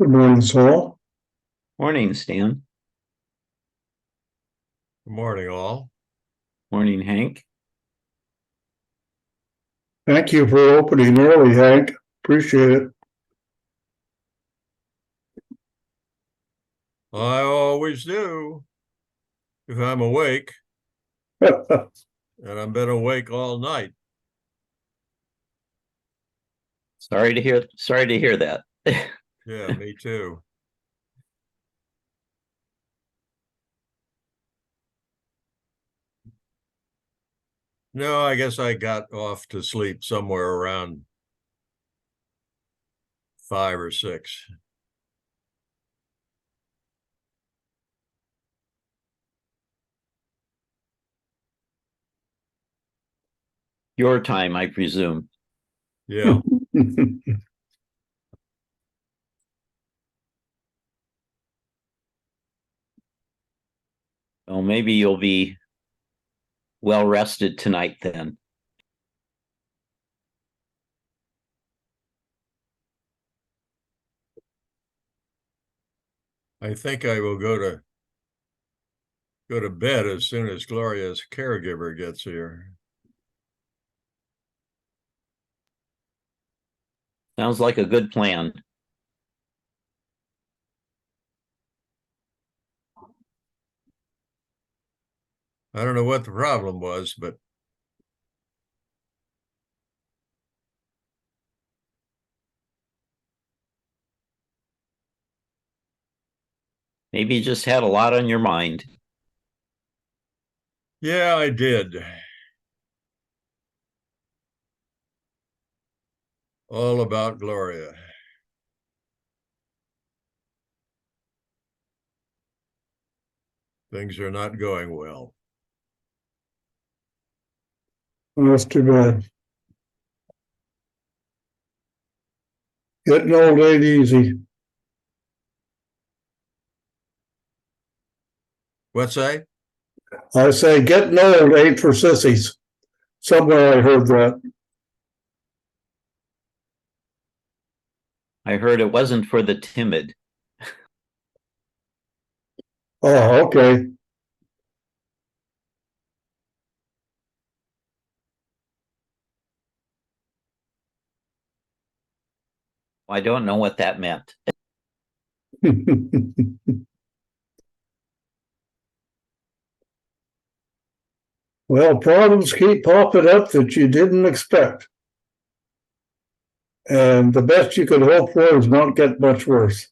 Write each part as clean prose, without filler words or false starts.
Good morning, Saul. Morning, Stan. Good morning, all. Morning, Hank. Thank you for opening early, Hank. Appreciate it. I always do if I'm awake, and I've been awake all night. Sorry to hear that. Yeah, me too. No, I guess I got off to sleep somewhere around 5 or 6. Your time, I presume. Yeah. Well, maybe you'll be well rested tonight then. I think I will go to bed as soon as Gloria's caregiver gets here. Sounds like a good plan. I don't know what the problem was, but Maybe you just had a lot on your mind. yeah, I did. All about Gloria. Things are not going well. That's too bad. Getting old ain't easy. What's that? I say getting old ain't for sissies. Somewhere I heard that. I heard it wasn't for the timid. Oh, okay. I don't know what that meant. Well, problems keep popping up that you didn't expect. And the best you could hope for is not get much worse.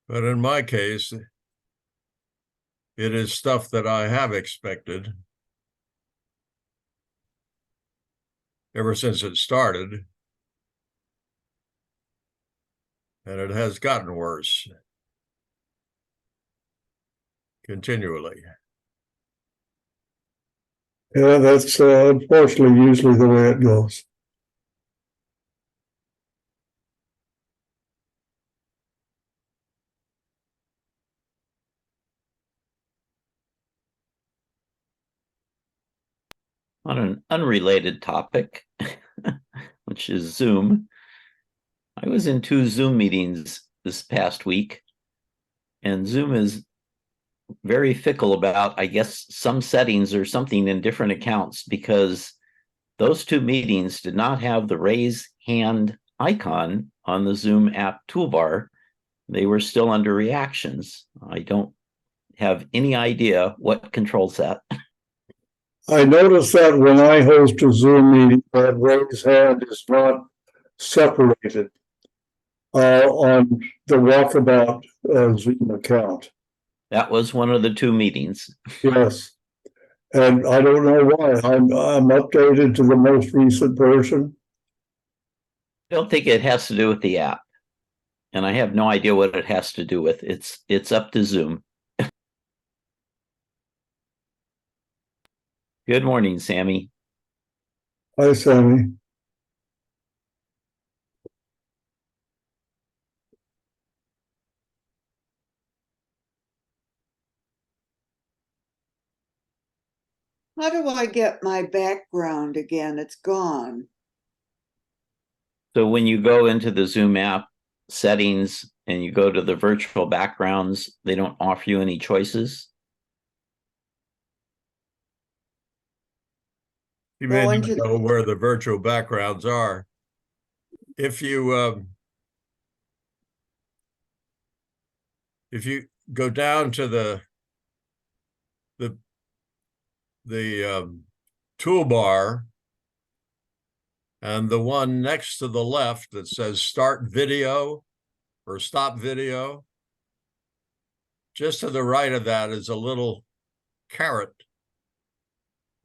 But in my case, it is stuff that I have expected ever since it started, and it has gotten worse continually. Yeah, that's unfortunately usually the way it goes. On an unrelated topic, which is Zoom. I was in 2 Zoom meetings this past week, and Zoom is very fickle about, I guess, some settings or something in different accounts because those 2 meetings did not have the raise hand icon on the Zoom app toolbar. They were still under reactions. I don't have any idea what controls that. I noticed that when I host a Zoom meeting, that raise hand is not separated on the Walkabout Zoom account. That was one of the 2 meetings. Yes, and I don't know why. I'm updated to the most recent version. I don't think it has to do with the app, and I have no idea what it has to do with. It's up to Zoom. Good morning, Sammy. Hi, Sammy. How do I get my background again? It's gone. So when you go into the Zoom app settings and you go to the virtual backgrounds, they don't offer you any choices. You may Go not into know where the virtual backgrounds are. If you go down to the toolbar and the one next to the left that says start video or stop video, just to the right of that is a little caret.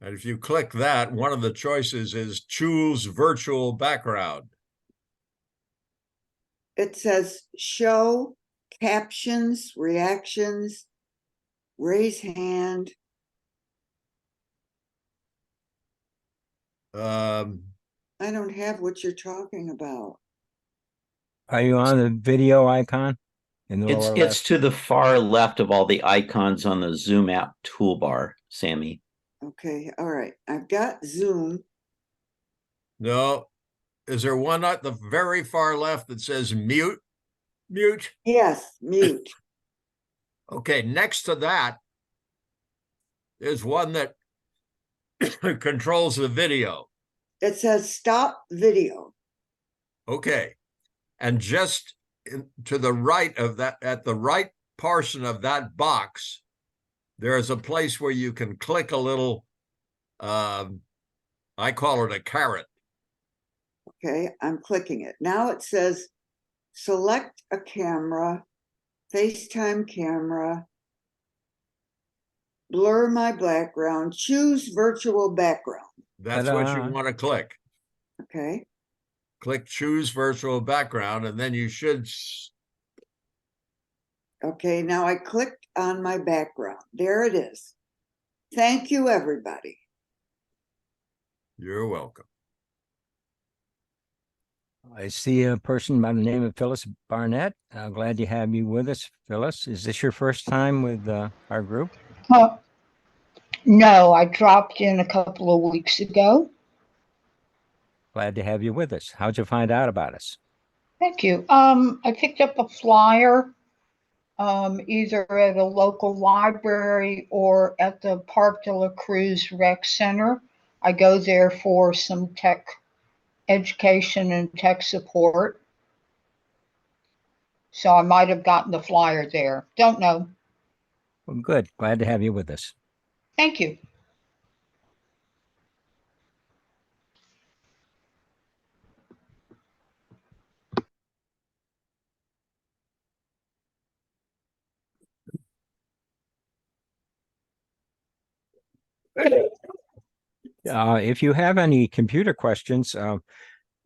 And if you click that, one of the choices is choose virtual background. It says show captions, reactions, raise hand. I don't have what you're talking about. Are you on the video icon in the lower It's left? to the far left of all the icons on the Zoom app toolbar, Sammy. Okay, all right. I've got Zoom. No, is there one at the very far left that says mute? Mute. Yes, mute. Okay, next to that is one that controls the video. It says stop video. Okay, and just to the right of that, at the right portion of that box, there is a place where you can click a little, I call it a caret. Okay, I'm clicking it. Now it says select a camera, FaceTime camera, blur my background, choose virtual background. That's what you Ta-da. want to click. Okay, Click choose virtual background, and then you should. okay, now I clicked on my background. There it is. Thank you, everybody. You're welcome. I see a person by the name of Phyllis Barnett. Glad to have you with us, Phyllis. Is this your first time with our group? No, I dropped in a couple of weeks ago. Glad to have you with us. How'd you find out about us? Thank you. I picked up a flyer, either at a local library or at the Park de la Cruz Rec Center. I go there for some tech education and tech support. So I might have gotten the flyer there. Don't know. Well, good. Glad to have you with us. Thank you. If you have any computer questions,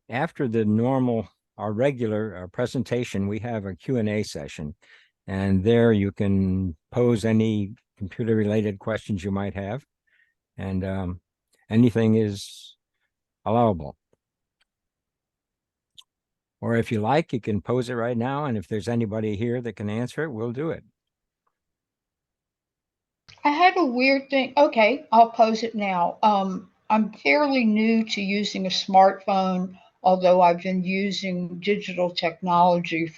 after the normal, our regular presentation, we have a Q&A session. And there you can pose any computer-related questions you might have. And anything is allowable. Or if you like, you can pose it right now. And if there's anybody here that can answer it, we'll do it. I had a weird thing. Okay, I'll pose it now. I'm fairly new to using a smartphone, although I've been using digital technology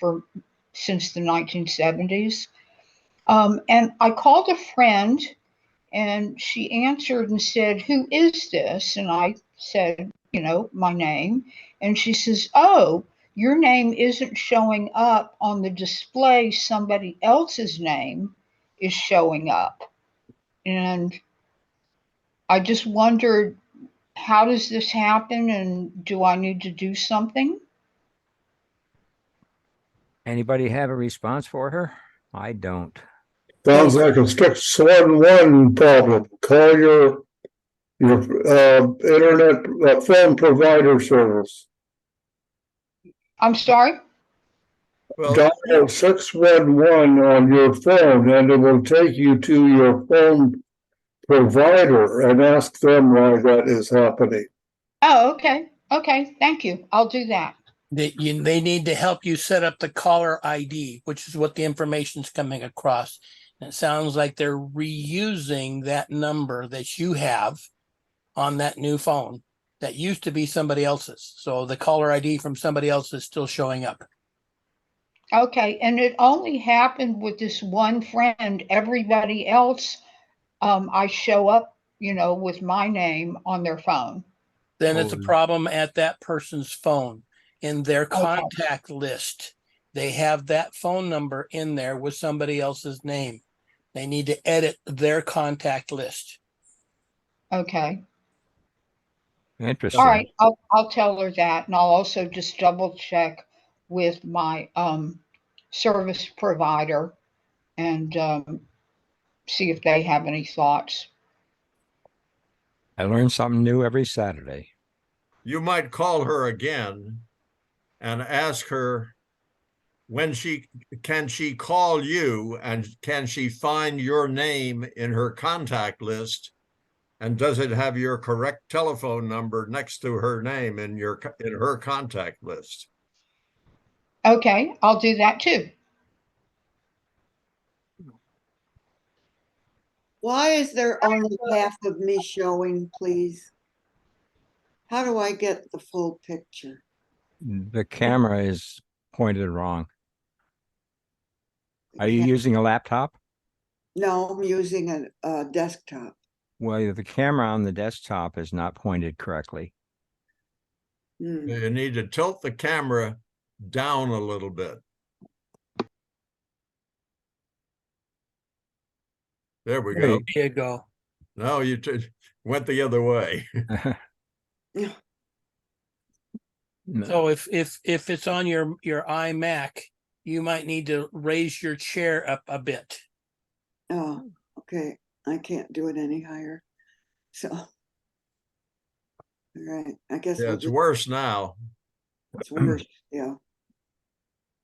since the 1970s. And I called a friend and she answered and said, "Who is this?" And I said, my name. And she says, "Oh, your name isn't showing up on the display. Somebody else's name is showing up." And I just wondered, how does this happen and do I need to do something? Anybody have a response for her? I don't. Sounds like a strict swan one problem. Call your internet phone provider service. I'm sorry? Well, Dial 611 on your phone and it will take you to your phone provider and ask them why that is happening. Oh, okay. Okay, thank you. I'll do that. They need to help you set up the caller ID, which is what the information's coming across. It sounds like they're reusing that number that you have on that new phone that used to be somebody else's. So the caller ID from somebody else is still showing up. Okay, and it only happened with this one friend. Everybody else, I show up, with my name on their phone. Then it's a Oh. problem at that person's phone. In their Okay. contact list, they have that phone number in there with somebody else's name. They need to edit their contact list. Okay. Interesting. All right, I'll tell her that, and I'll also just double check with my service provider and see if they have any thoughts. I learn something new every Saturday. You might call her again and ask her when can she call you, and can she find your name in her contact list, and does it have your correct telephone number next to her name in her contact list? Okay, I'll do that too. Why is there only half of me showing, please? How do I get the full picture? The camera is pointed wrong. Are you Okay. using a laptop? No, I'm using a desktop. Well, the camera on the desktop is not pointed correctly. Hmm. You need to tilt the camera down a little bit. There we go. There you go. No, you went the other way. No. So if it's on your iMac, you might need to raise your chair up a bit. Oh, okay. I can't do it any higher. So, all right. I guess Yeah, we'll it's just, worse now. it's worse. Yeah.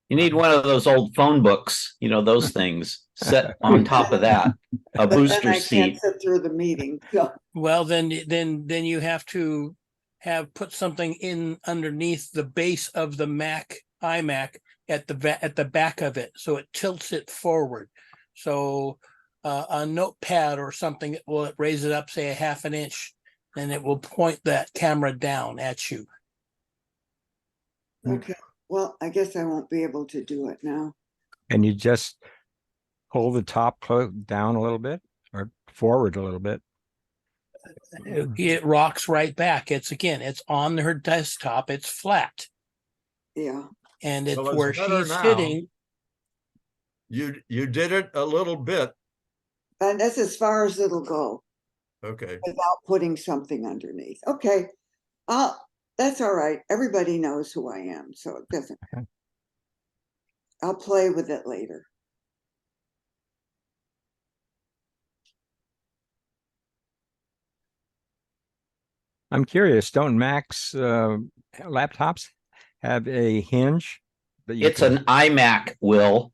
You need one of those old phone books, those things set on top of that, a But then booster I can't seat. sit through the meeting. So, Well, then you have to put something in underneath the base of the iMac at the back of it, so it tilts it forward. So a notepad or something will raise it up, say a half an inch, and it will point that camera down at you. okay. Well, I guess I won't be able to do it now. And you just pull the top down a little bit or forward a little bit. It rocks right back. It's on her desktop. It's flat, Yeah. and it's Well, it's where better she's now. sitting. You did it a little bit. And that's as far as it'll go Okay. without putting something underneath. Okay. That's all right. Everybody knows who I am, so it doesn't. Okay. I'll play with it later. I'm curious, don't Macs laptops have a hinge that you It's an iMac, Will.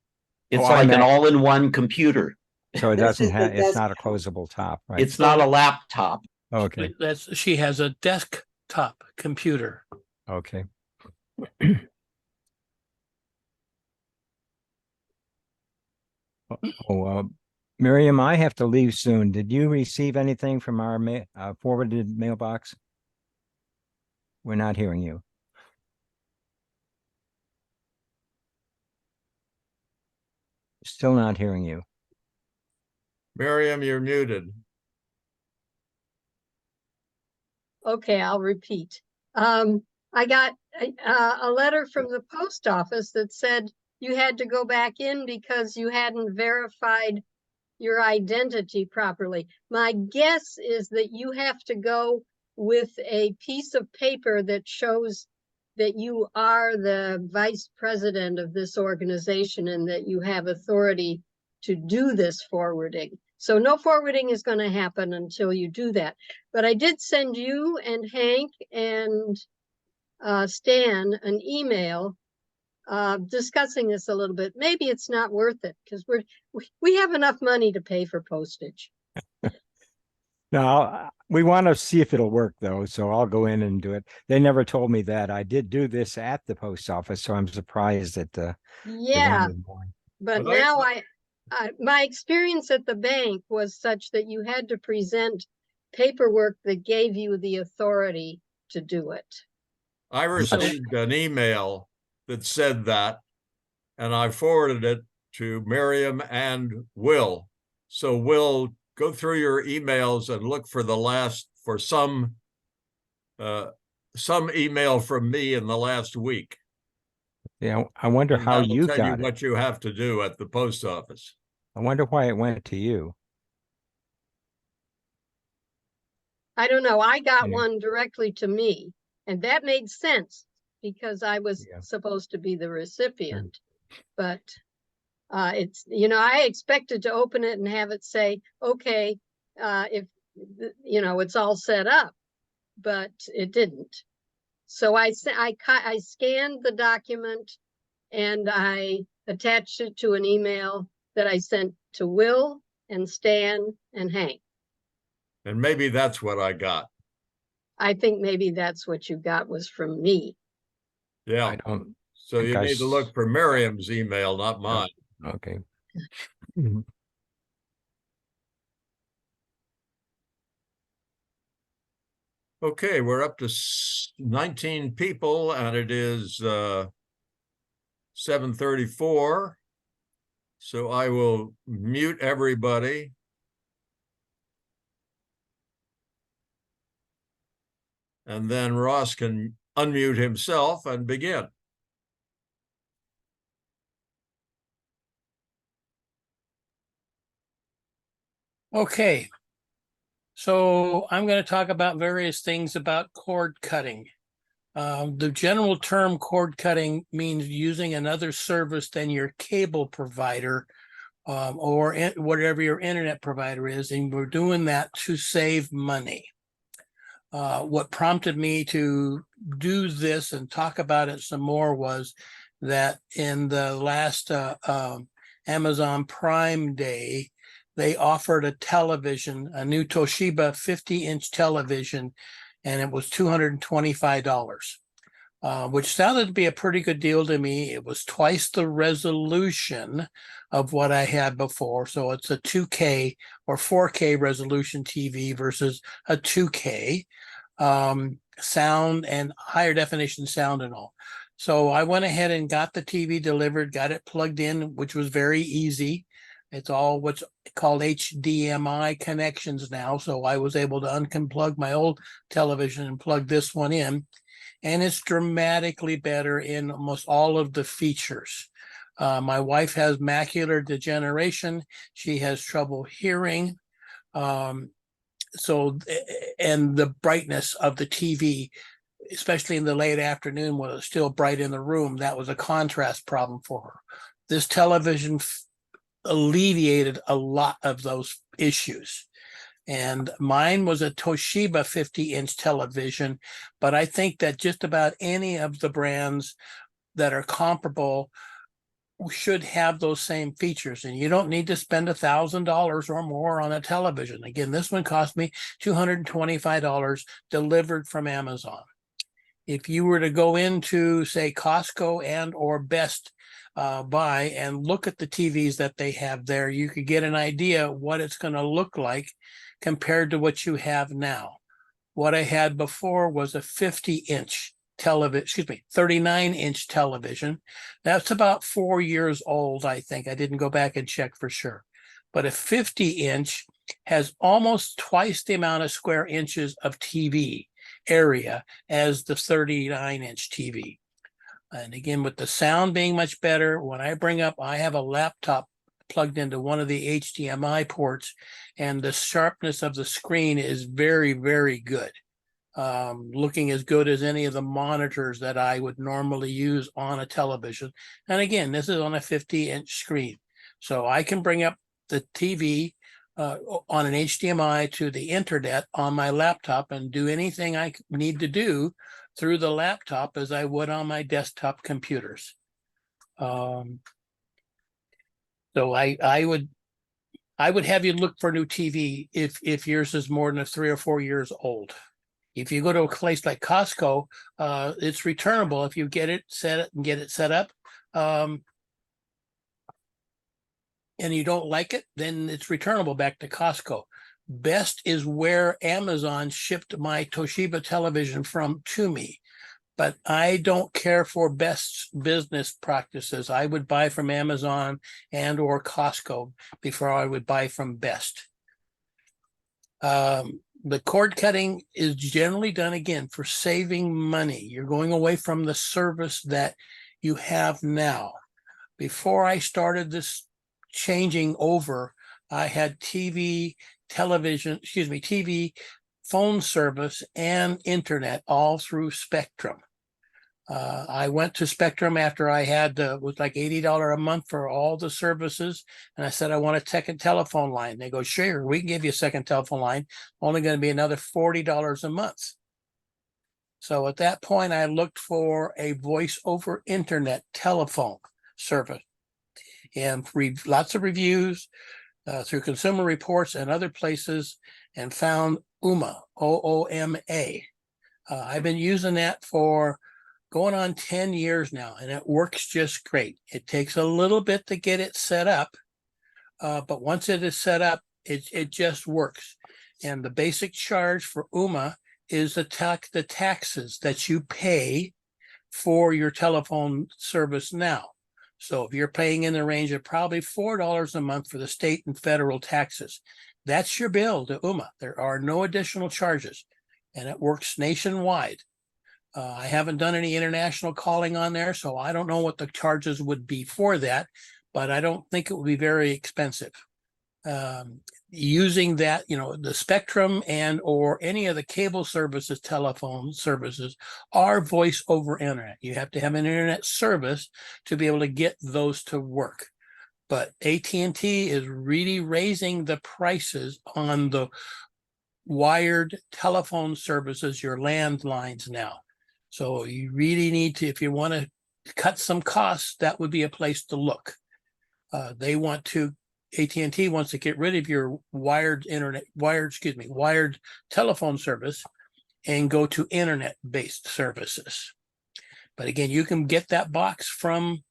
It's Oh, like an iMac. all-in-one computer. so it This doesn't is the have, it's not a desktop. closable top, right? It's not a laptop. Okay, She has a desktop computer. okay. Miriam, I have to leave soon. Did you receive anything from our forwarded mailbox? We're not hearing you. Still not hearing you. Miriam, you're muted. Okay, I'll repeat. I got a letter from the post office that said you had to go back in because you hadn't verified your identity properly. My guess is that you have to go with a piece of paper that shows that you are the vice president of this organization and that you have authority to do this forwarding. So no forwarding is going to happen until you do that. But I did send you and Hank and Stan an email discussing this a little bit. Maybe it's not worth it because we have enough money to pay for postage. No, we want to see if it'll work though, so I'll go in and do it. They never told me that. I did do this at the post office, so I'm surprised that Yeah, they wanted more. but But now My experience at the bank was such that you had to present paperwork that gave you the authority to do it. I received an email that said that, and I forwarded it to Miriam and Will. So Will, go through your emails and look for some email from me in the last week. Yeah, I wonder And how that'll you tell got it. what you have to do at the post office. I wonder why it went to you. I don't know. I got Yeah. one directly to me, and that made sense because I was Yeah. supposed to be the recipient. But it's, I expected to open it and have it say, okay, if, it's all set up, but it didn't. So I scanned the document and I attached it to an email that I sent to Will and Stan and Hank. And maybe that's what I got. I think maybe that's what you got was from me. Yeah. I don't. So think you I need to s- look for Miriam's email, not mine. Okay. Okay, we're up to 19 people and it is 7:34. So I will mute everybody. And then Ross can unmute himself and begin. Okay. So I'm going to talk about various things about cord cutting. The general term cord cutting means using another service than your cable provider or whatever your internet provider is, and we're doing that to save money. What prompted me to do this and talk about it some more was that in the last Amazon Prime Day, they offered a television, a new Toshiba 50-inch television, and it was $225, which sounded to be a pretty good deal to me. It was twice the resolution of what I had before. So it's a 2K or 4K resolution TV versus a 2K. Sound and higher definition sound and all. So I went ahead and got the TV delivered, got it plugged in, which was very easy. It's all what's called HDMI connections now. So I was able to unplug my old television and plug this one in. And it's dramatically better in almost all of the features. My wife has macular degeneration. She has trouble hearing. And the brightness of the TV, especially in the late afternoon when it's still bright in the room, that was a contrast problem for her. This television alleviated a lot of those issues. And mine was a Toshiba 50-inch television, but I think that just about any of the brands that are comparable should have those same features, and you don't need to spend $1,000 or more on a television. Again, this one cost me $225 delivered from Amazon. If you were to go into, say, Costco and or Best Buy and look at the TVs that they have there, you could get an idea what it's going to look like compared to what you have now. What I had before was a 50-inch television, 39-inch television. That's about 4 years old, I think. I didn't go back and check for sure. But a 50-inch has almost twice the amount of square inches of TV area as the 39-inch TV. And again, with the sound being much better, when I have a laptop plugged into one of the HDMI ports, and the sharpness of the screen is very, very good. Looking as good as any of the monitors that I would normally use on a television. And again, this is on a 50-inch screen. So I can bring up the TV on an HDMI to the internet on my laptop and do anything I need to do through the laptop as I would on my desktop computers. So I would have you look for a new TV if yours is more than 3 or 4 years old. If you go to a place like Costco, it's returnable if you get it set up. and you don't like it, then it's returnable back to Costco. Best is where Amazon shipped my Toshiba television from to me. But I don't care for Best's business practices. I would buy from Amazon and or Costco before I would buy from Best. The cord cutting is generally done again for saving money. You're going away from the service that you have now. Before I started this changing over, I had TV, phone service and internet all through Spectrum. I went to Spectrum after I had was like $80 a month for all the services, and I said I want a second telephone line. They go, sure, we can give you a second telephone line. Only going to be another $40 a month. So at that point, I looked for a voice over internet telephone service, and lots of reviews through Consumer Reports and other places, and found Ooma, O-O-M-A. I've been using that for going on 10 years now, and it works just great. It takes a little bit to get it set up, but once it is set up, it just works. And the basic charge for Ooma is the taxes that you pay for your telephone service now. So if you're paying in the range of probably $4 a month for the state and federal taxes, that's your bill to Ooma. There are no additional charges, and it works nationwide. I haven't done any international calling on there, so I don't know what the charges would be for that, but I don't think it would be very expensive. Using that, the Spectrum and or any of the cable services, telephone services, are voice over internet. You have to have an internet service to be able to get those to work. But AT&T is really raising the prices on the wired telephone services, your landlines now. So you really need to, if you want to cut some costs, that would be a place to look. AT&T wants to get rid of your wired telephone service and go to internet-based services. But again, you can get that box from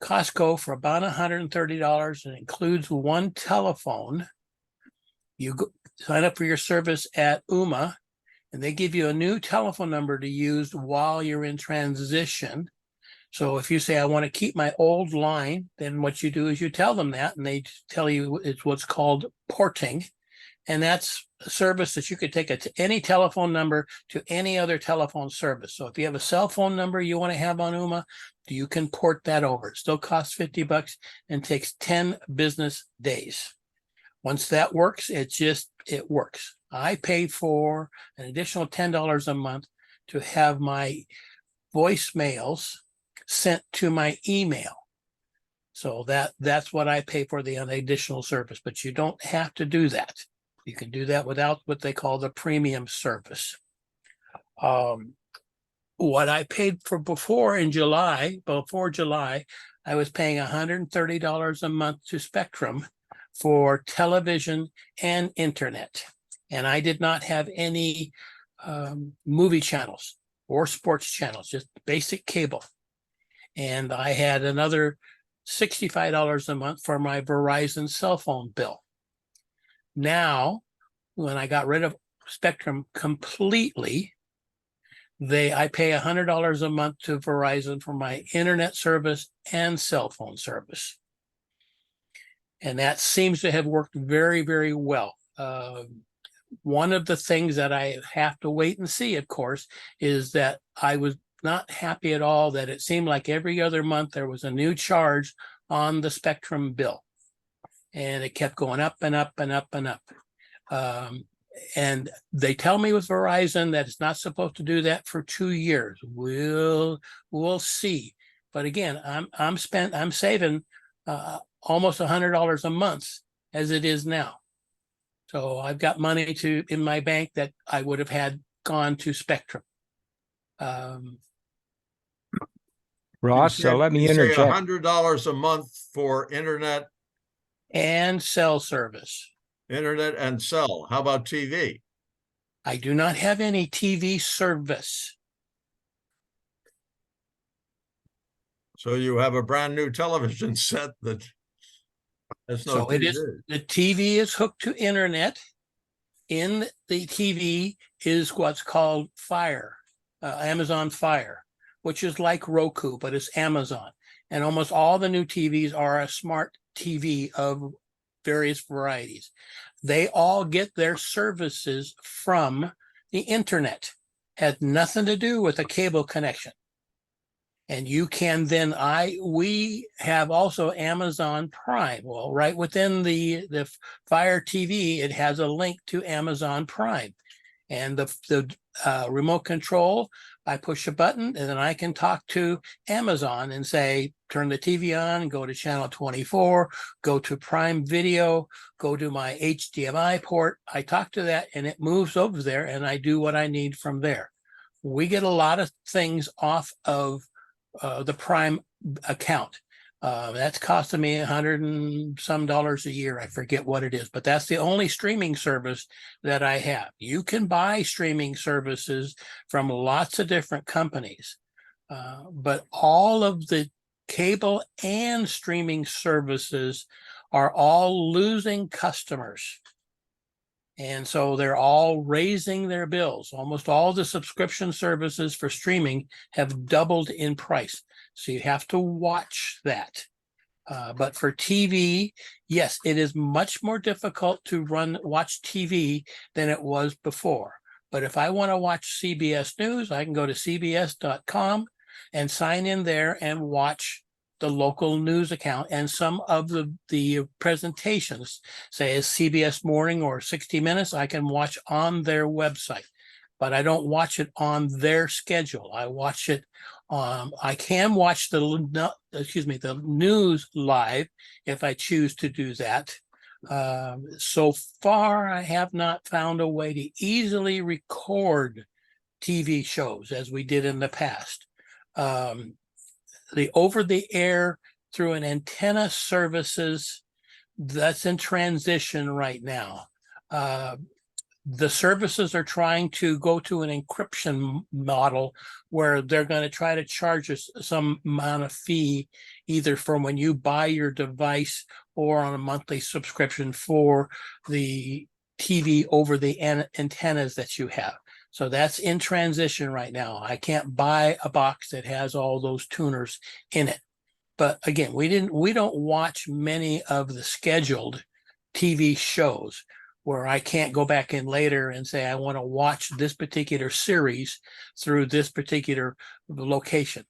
Costco for about $130. It includes one telephone. You sign up for your service at Ooma, and they give you a new telephone number to use while you're in transition. So if you say, I want to keep my old line, then what you do is you tell them that, and they tell you it's what's called porting. And that's a service that you could take any telephone number to any other telephone service. So if you have a cell phone number you want to have on Ooma, you can port that over. It still costs $50 and takes 10 business days. Once that works, it works. I pay for an additional $10 a month to have my voicemails sent to my email. So that's what I pay for, the additional service, but you don't have to do that. You can do that without what they call the premium service. What I paid for before July, I was paying $130 a month to Spectrum for television and internet. And I did not have any movie channels or sports channels, just basic cable. And I had another $65 a month for my Verizon cell phone bill. Now, when I got rid of Spectrum completely, I pay $100 a month to Verizon for my internet service and cell phone service. And that seems to have worked very, very well. One of the things that I have to wait and see, of course, is that I was not happy at all that it seemed like every other month there was a new charge on the Spectrum bill. And it kept going up and up and up and up. And they tell me with Verizon that it's not supposed to do that for 2 years. We'll see. But again, I'm saving almost $100 a month as it is now. So I've got money in my bank that I would have had gone to Spectrum. Ross, so let me interject. $100 a month for internet and cell service. Internet and cell. How about TV? I do not have any TV service. So you have a brand new television set that There's no So it is, TV. the TV is hooked to internet. In the TV is what's called Fire, Amazon Fire, which is like Roku, but it's Amazon. And almost all the new TVs are a smart TV of various varieties. They all get their services from the internet. Had nothing to do with a cable connection. And you can then, we have also Amazon Prime. Well, right within the Fire TV, it has a link to Amazon Prime. And the remote control, I push a button and then I can talk to Amazon and say, turn the TV on, go to channel 24, go to Prime Video, go to my HDMI port. I talk to that and it moves over there and I do what I need from there. We get a lot of things off of the Prime account. That's costing me $100 and some a year. I forget what it is, but that's the only streaming service that I have. You can buy streaming services from lots of different companies, but all of the cable and streaming services are all losing customers. And so they're all raising their bills. Almost all the subscription services for streaming have doubled in price. So you have to watch that. But for TV, yes, it is much more difficult to watch TV than it was before. But if I want to watch CBS News, I can go to cbs.com and sign in there and watch the local news account, and some of the presentations, say as CBS Morning or 60 Minutes, I can watch on their website, but I don't watch it on their schedule. I watch it I can watch the news live if I choose to do that. So far, I have not found a way to easily record TV shows as we did in the past. The over-the-air through an antenna services, that's in transition right now. The services are trying to go to an encryption model where they're going to try to charge us some amount of fee, either from when you buy your device or on a monthly subscription for the TV over the antennas that you have. So that's in transition right now. I can't buy a box that has all those tuners in it. But again, we don't watch many of the scheduled TV shows where I can't go back in later and say, I want to watch this particular series through this particular location.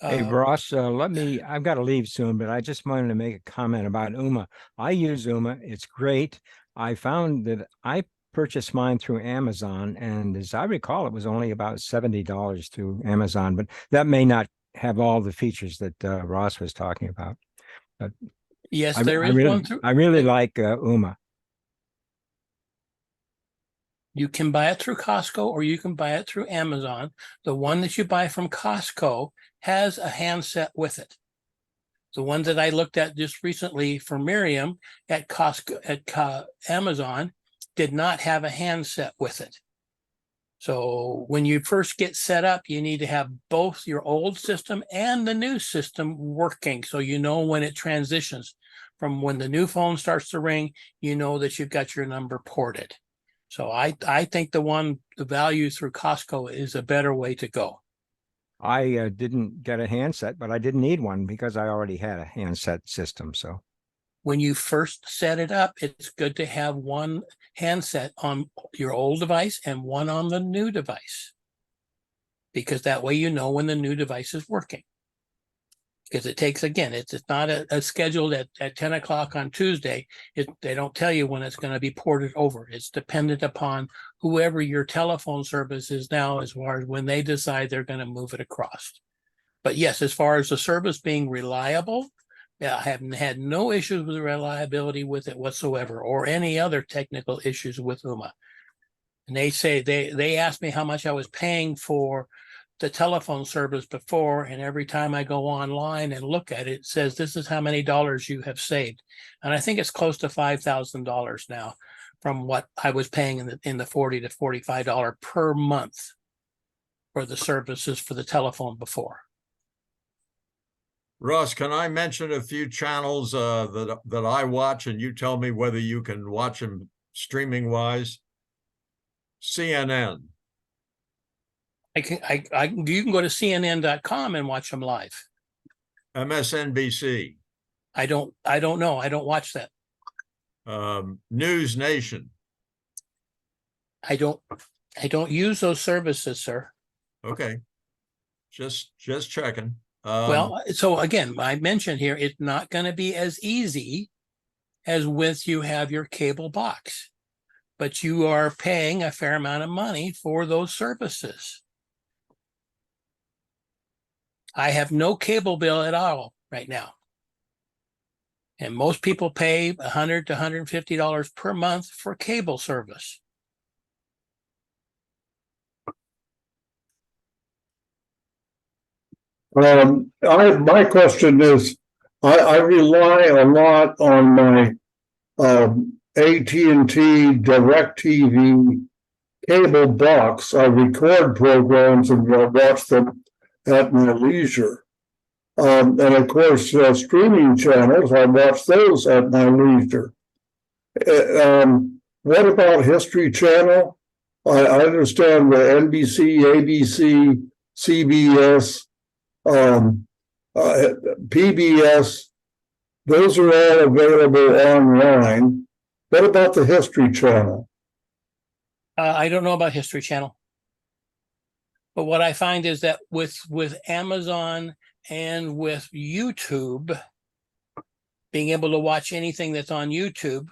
Hey, Ross, I've got to leave soon, but I just wanted to make a comment about Uma. I use Uma. It's great. I found that I purchased mine through Amazon, and as I recall, it was only about $70 through Amazon, but that may not have all the features that Ross was talking about. But yes, there is one through. I really like Uma. You can buy it through Costco or you can buy it through Amazon. The one that you buy from Costco has a handset with it. The one that I looked at just recently for Miriam at Amazon did not have a handset with it. So when you first get set up, you need to have both your old system and the new system working, so you know when it transitions. From when the new phone starts to ring, you know that you've got your number ported. So I think the value through Costco is a better way to go. I didn't get a handset, but I didn't need one because I already had a handset system. So when you first set it up, it's good to have one handset on your old device and one on the new device, because that way you know when the new device is working. Because it takes, again, it's not a scheduled at 10 o'clock on Tuesday. They don't tell you when it's going to be ported over. It's dependent upon whoever your telephone service is now, as far as when they decide they're going to move it across. But yes, as far as the service being reliable, I haven't had no issues with the reliability with it whatsoever, or any other technical issues with Uma. And they asked me how much I was paying for the telephone service before, and every time I go online and look at it, it says this is how many dollars you have saved, and I think it's close to $5,000 now from what I was paying in the $40 to $45 per month for the services for the telephone before. Russ, can I mention a few channels that I watch and you tell me whether you can watch them streaming wise? CNN. You can go to CNN.com and watch them live. MSNBC. I don't know. I don't watch that. News Nation. I don't use those services, sir. Okay. Just checking. Well, so again, I mentioned here, it's not going to be as easy as with you have your cable box, but you are paying a fair amount of money for those services. I have no cable bill at all right now. And most people pay $100 to $150 per month for cable service. My question is, I rely a lot on my AT&T DirecTV cable box. I record programs and watch them at my leisure. And of course, streaming channels, I watch those at my leisure. What about History Channel? I understand the NBC, ABC, CBS, PBS, those are all available online. What about the History Channel? I don't know about History Channel. But what I find is that with Amazon and with YouTube, being able to watch anything that's on YouTube,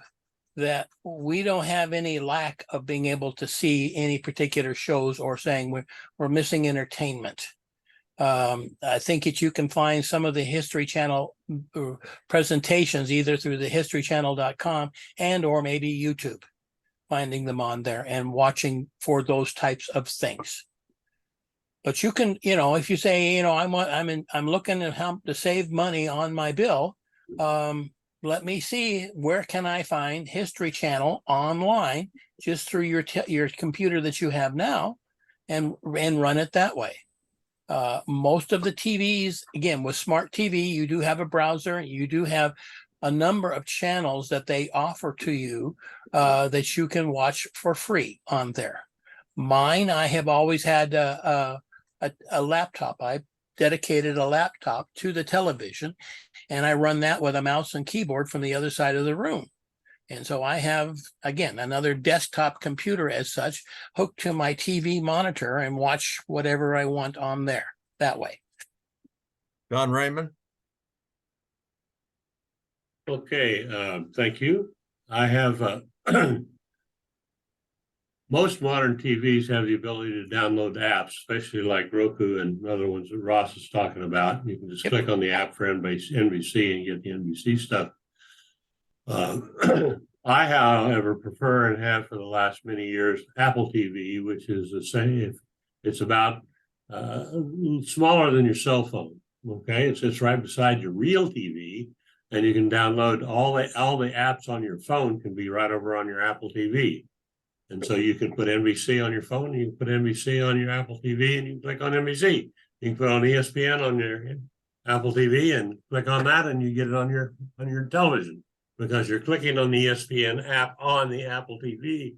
that we don't have any lack of being able to see any particular shows or saying we're missing entertainment. I think that you can find some of the History Channel presentations either through the historychannel.com and or maybe YouTube, finding them on there and watching for those types of things. But you can, if you say, I'm looking at how to save money on my bill, let me see, where can I find History Channel online just through your computer that you have now and run it that way. Most of the TVs, again, with smart TV, you do have a browser, you do have a number of channels that they offer to you that you can watch for free on there. Mine, I have always had a laptop. I dedicated a laptop to the television, and I run that with a mouse and keyboard from the other side of the room. And so I have, again, another desktop computer as such hooked to my TV monitor and watch whatever I want on there that way. John Raymond. Okay, thank you. I have most modern TVs have the ability to download apps, especially like Roku and other ones that Ross is talking about. You can just click on the app for NBC and get the NBC stuff. I, however, prefer and have for the last many years Apple TV, which is the same. It's about smaller than your cell phone. Okay, it sits right beside your real TV, and you can download all the apps on your phone can be right over on your Apple TV. And so you can put NBC on your phone, you can put NBC on your Apple TV, and you can click on NBC. You can put on ESPN on your Apple TV and click on that, and you get it on your television because you're clicking on the ESPN app on the Apple TV,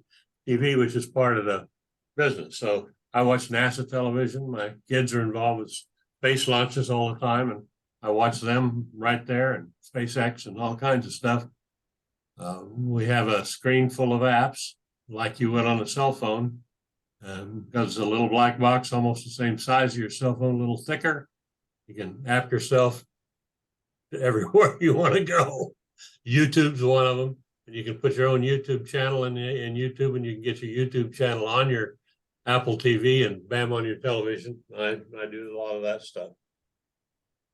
which is part of the business. So I watch NASA television. My kids are involved with space launches all the time, and I watch them right there, and SpaceX and all kinds of stuff. We have a screen full of apps like you would on a cell phone, because it's a little black box, almost the same size of your cell phone, a little thicker. You can app yourself to everywhere you want to go. YouTube's one of them, and you can put your own YouTube channel in YouTube, and you can get your YouTube channel on your Apple TV and bam on your television. I do a lot of that stuff.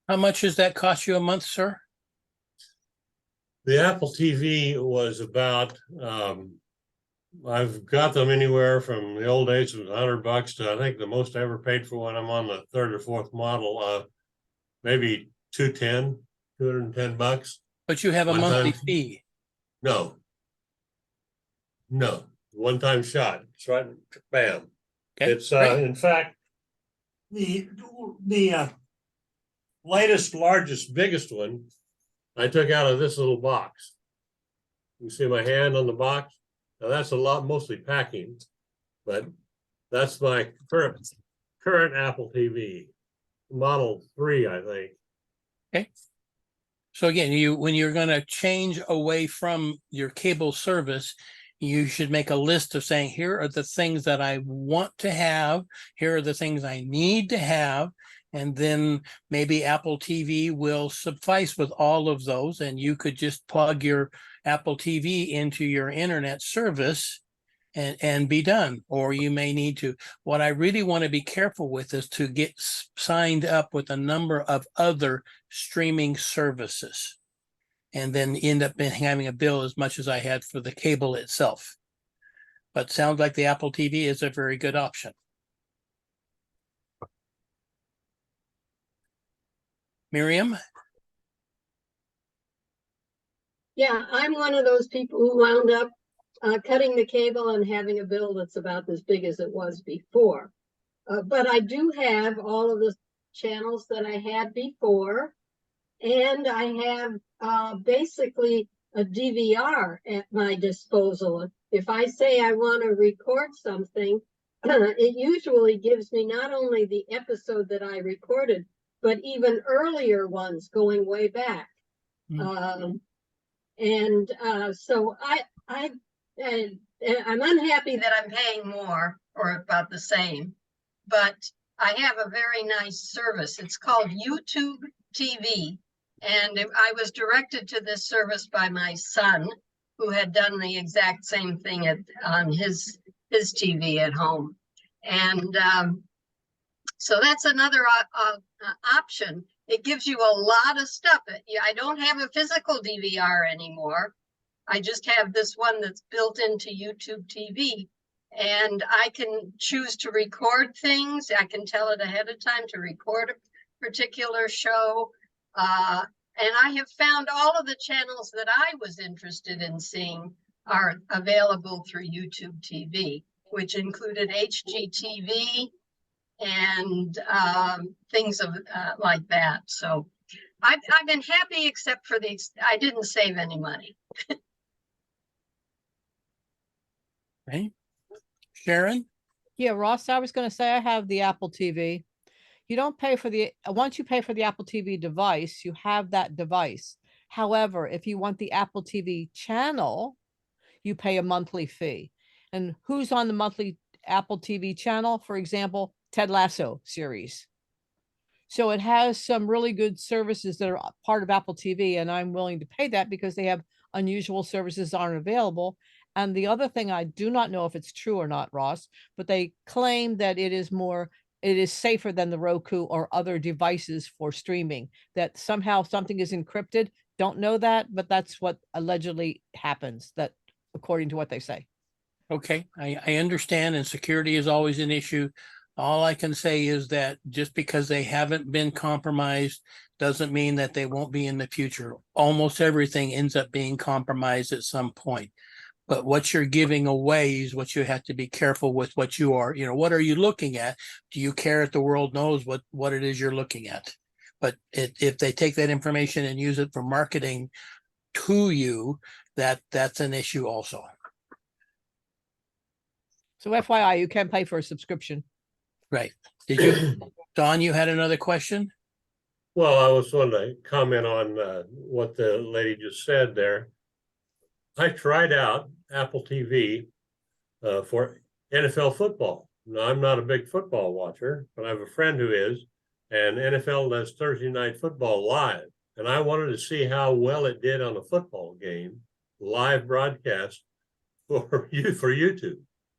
How much does that cost you a month, sir? The Apple TV was about, I've got them anywhere from the old days of $100 to I think the most I ever paid for one. I'm on the third or fourth model, maybe $210. But you have a monthly fee. No, one-time shot. It's right, bam. Okay, It's in fact the latest, largest, biggest one, I took out of this little box. You see my hand on the box? Now that's a lot, mostly packing, but that's my current Apple TV, Model 3, I think. Okay. So again, when you're going to change away from your cable service, you should make a list of saying, here are the things that I want to have. Here are the things I need to have. And then maybe Apple TV will suffice with all of those. And you could just plug your Apple TV into your internet service and be done. Or you may need to. What I really want to be careful with is to get signed up with a number of other streaming services and then end up having a bill as much as I had for the cable itself. But sounds like the Apple TV is a very good option. Miriam? Yeah, I'm one of those people who wound up cutting the cable and having a bill that's about as big as it was before. But I do have all of the channels that I had before, and I have basically a DVR at my disposal. If I say I want to record something, it usually gives me not only the episode that I recorded, but even earlier ones going way back. So I'm unhappy that I'm paying more or about the same, but I have a very nice service. It's called YouTube TV. And I was directed to this service by my son, who had done the exact same thing on his TV at home. And so that's another option. It gives you a lot of stuff. I don't have a physical DVR anymore. I just have this one that's built into YouTube TV. And I can choose to record things. I can tell it ahead of time to record a particular show. And I have found all of the channels that I was interested in seeing are available through YouTube TV, which included HGTV and things like that. So I've been happy, except for I didn't save any money. Okay. Sharon? Yeah, Ross, I was going to say I have the Apple TV. You don't pay for once you pay for the Apple TV device, you have that device. However, if you want the Apple TV channel, you pay a monthly fee. And who's on the monthly Apple TV channel? For example, Ted Lasso series. So it has some really good services that are part of Apple TV, and I'm willing to pay that because they have unusual services that aren't available. And the other thing, I do not know if it's true or not, Ross, but they claim that it is safer than the Roku or other devices for streaming, that somehow something is encrypted. Don't know that, but that's what allegedly happens, that according to what they say. Okay, I understand, and security is always an issue. All I can say is that just because they haven't been compromised doesn't mean that they won't be in the future. Almost everything ends up being compromised at some point. But what you're giving away is what you have to be careful with. What you are, what are you looking at? Do you care if the world knows what it is you're looking at? But if they take that information and use it for marketing to you, that's an issue also. So FYI, you can pay for a subscription. Right. Did you, Don, you had another question? Well, I was wanting to comment on what the lady just said there. I tried out Apple TV for NFL football. Now, I'm not a big football watcher, but I have a friend who is, and NFL does Thursday Night Football live. And I wanted to see how well it did on a football game, live broadcast for YouTube.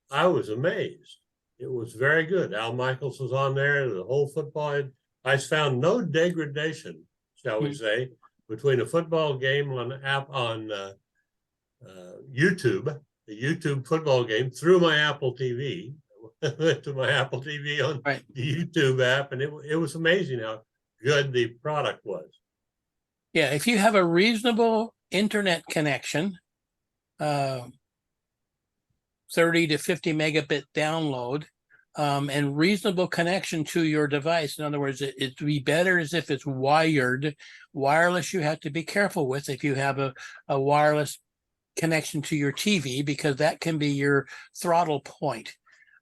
I was amazed. It was very good. Al Michaels was on there, the whole football. I found no degradation, shall we say, between a football game on YouTube, the YouTube football game through my Apple TV, to my Apple TV on the YouTube app, and it was amazing how good the product was. Yeah, if you have a reasonable internet connection, 30 to 50 megabit download, and reasonable connection to your device. In other words, it'd be better as if it's wired. Wireless, you have to be careful with if you have a wireless connection to your TV, because that can be your throttle point.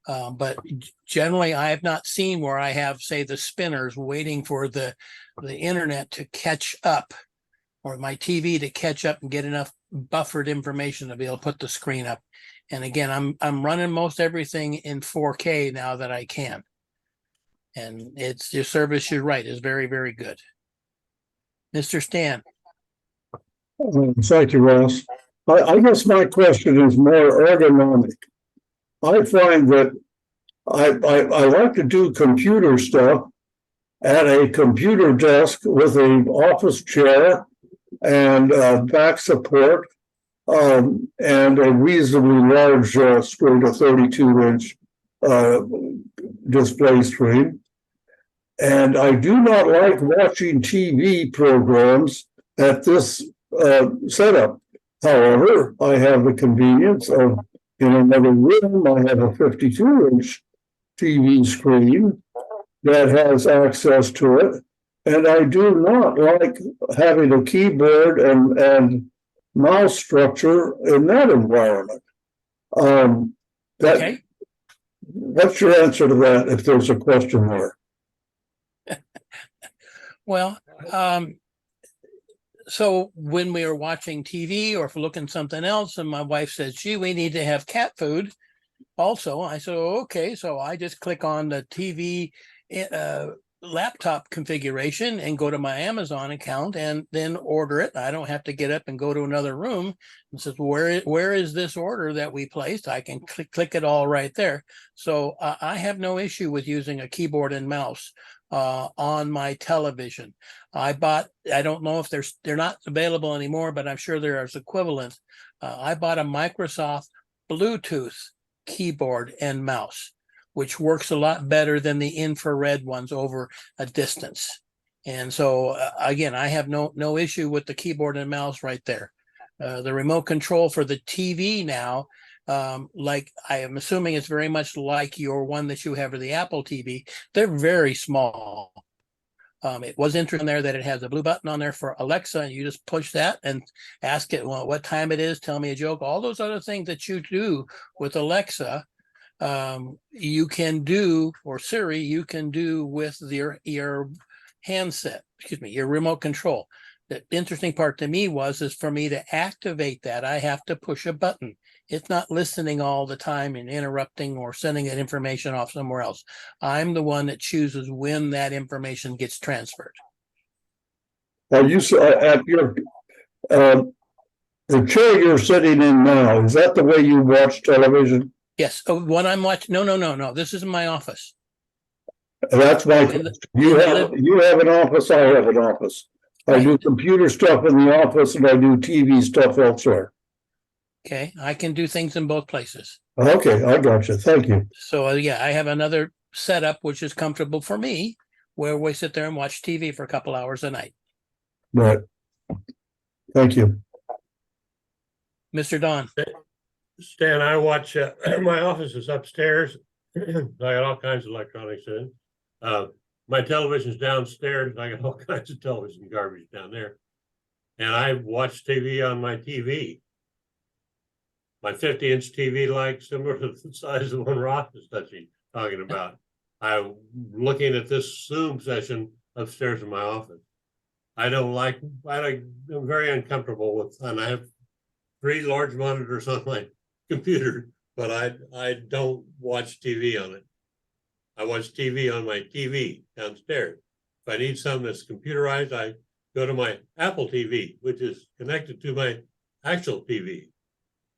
But generally, I have not seen where I have, say, the spinners waiting for the internet to catch up, or my TV to catch up and get enough buffered information to be able to put the screen up. And again, I'm running most everything in 4K now that I can. And it's your service, you're right, is very, very good. Mr. Stan. Thank you, Ross. I guess my question is more ergonomic. I find that I like to do computer stuff at a computer desk with an office chair and back support, and a reasonably large screen, a 32-inch display screen. And I do not like watching TV programs at this setup. However, I have the convenience of, in another room, I have a 52-inch TV screen that has access to it. And I do not like having a keyboard and mouse structure in that environment. Okay. What's your answer to that, if there's a question there? Well, so when we are watching TV or if we're looking something else, and my wife says, gee, we need to have cat food also, I said, okay. So I just click on the TV laptop configuration and go to my Amazon account and then order it. I don't have to get up and go to another room and says, where is this order that we placed? I can click it all right there. So I have no issue with using a keyboard and mouse on my television. I don't know if they're not available anymore, but I'm sure there is equivalents. I bought a Microsoft Bluetooth keyboard and mouse, which works a lot better than the infrared ones over a distance. And so again, I have no issue with the keyboard and mouse right there. The remote control for the TV now, like I am assuming it's very much like your one that you have for the Apple TV. They're very small. It was interesting there that it has a blue button on there for Alexa, and you just push that and ask it, well, what time it is, tell me a joke, all those other things that you do with Alexa, you can do, or Siri, you can do with your handset, your remote control. The interesting part to me is for me to activate that, I have to push a button. It's not listening all the time and interrupting or sending that information off somewhere else. I'm the one that chooses when that information gets transferred. Are you at your the chair you're sitting in now? Is that the way you watch television? Yes. Oh, when I'm watching, no. This is in my office. That's my question. You have an office. I have an office. I do computer stuff in the office and I do TV stuff elsewhere. Okay, I can do things in both places. Okay, I got you. Thank you. So yeah, I have another setup which is comfortable for me, where we sit there and watch TV for a couple hours a night. Right. Thank you. Mr. Don. Stan, I watch, my office is upstairs. I got all kinds of electronics in. My television's downstairs. I got all kinds of television garbage down there. And I watch TV on my TV. My 50-inch TV, like similar to the size of the one Ross is talking about. I'm looking at this Zoom session upstairs in my office. I'm very uncomfortable with, and I have 3 large monitors on my computer, but I don't watch TV on it. I watch TV on my TV downstairs. If I need something that's computerized, I go to my Apple TV, which is connected to my actual TV.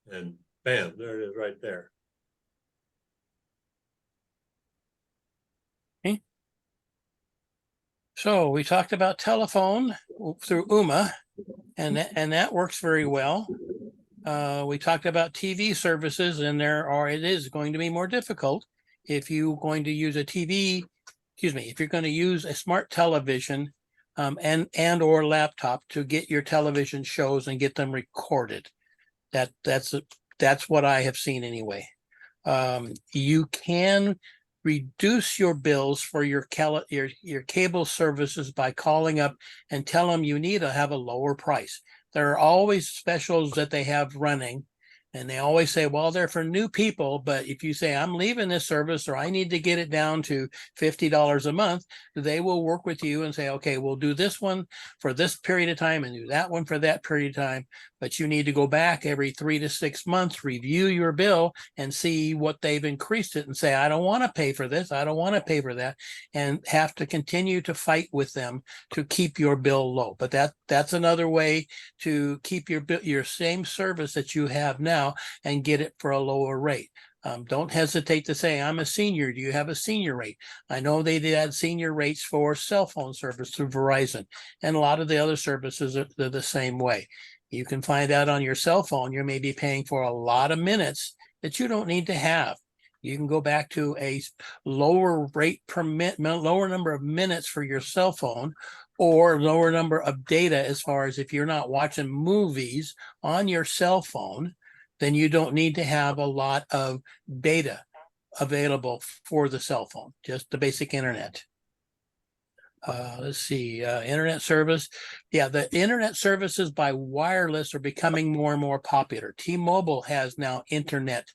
And bam, there it is right there. Okay. So we talked about telephone through UMA, and that works very well. We talked about TV services, and it is going to be more difficult if you're going to use if you're going to use a smart television and or laptop to get your television shows and get them recorded. That's what I have seen anyway. You can reduce your bills for your cable services by calling up and tell them you need to have a lower price. There are always specials that they have running, and they always say, well, they're for new people. But if you say, I'm leaving this service or I need to get it down to $50 a month, they will work with you and say, okay, we'll do this one for this period of time and do that one for that period of time. But you need to go back every 3 to 6 months, review your bill and see what they've increased it and say, I don't want to pay for this. I don't want to pay for that, and have to continue to fight with them to keep your bill low. But that's another way to keep your same service that you have now and get it for a lower rate. Don't hesitate to say, I'm a senior. Do you have a senior rate? I know they did add senior rates for cell phone service through Verizon, and a lot of the other services are the same way. You can find out on your cell phone, you may be paying for a lot of minutes that you don't need to have. You can go back to a lower rate per minute, lower number of minutes for your cell phone, or lower number of data, as far as if you're not watching movies on your cell phone, then you don't need to have a lot of data available for the cell phone, just the basic internet. Let's see, internet service. Yeah, the internet services by wireless are becoming more and more popular. T-Mobile has now internet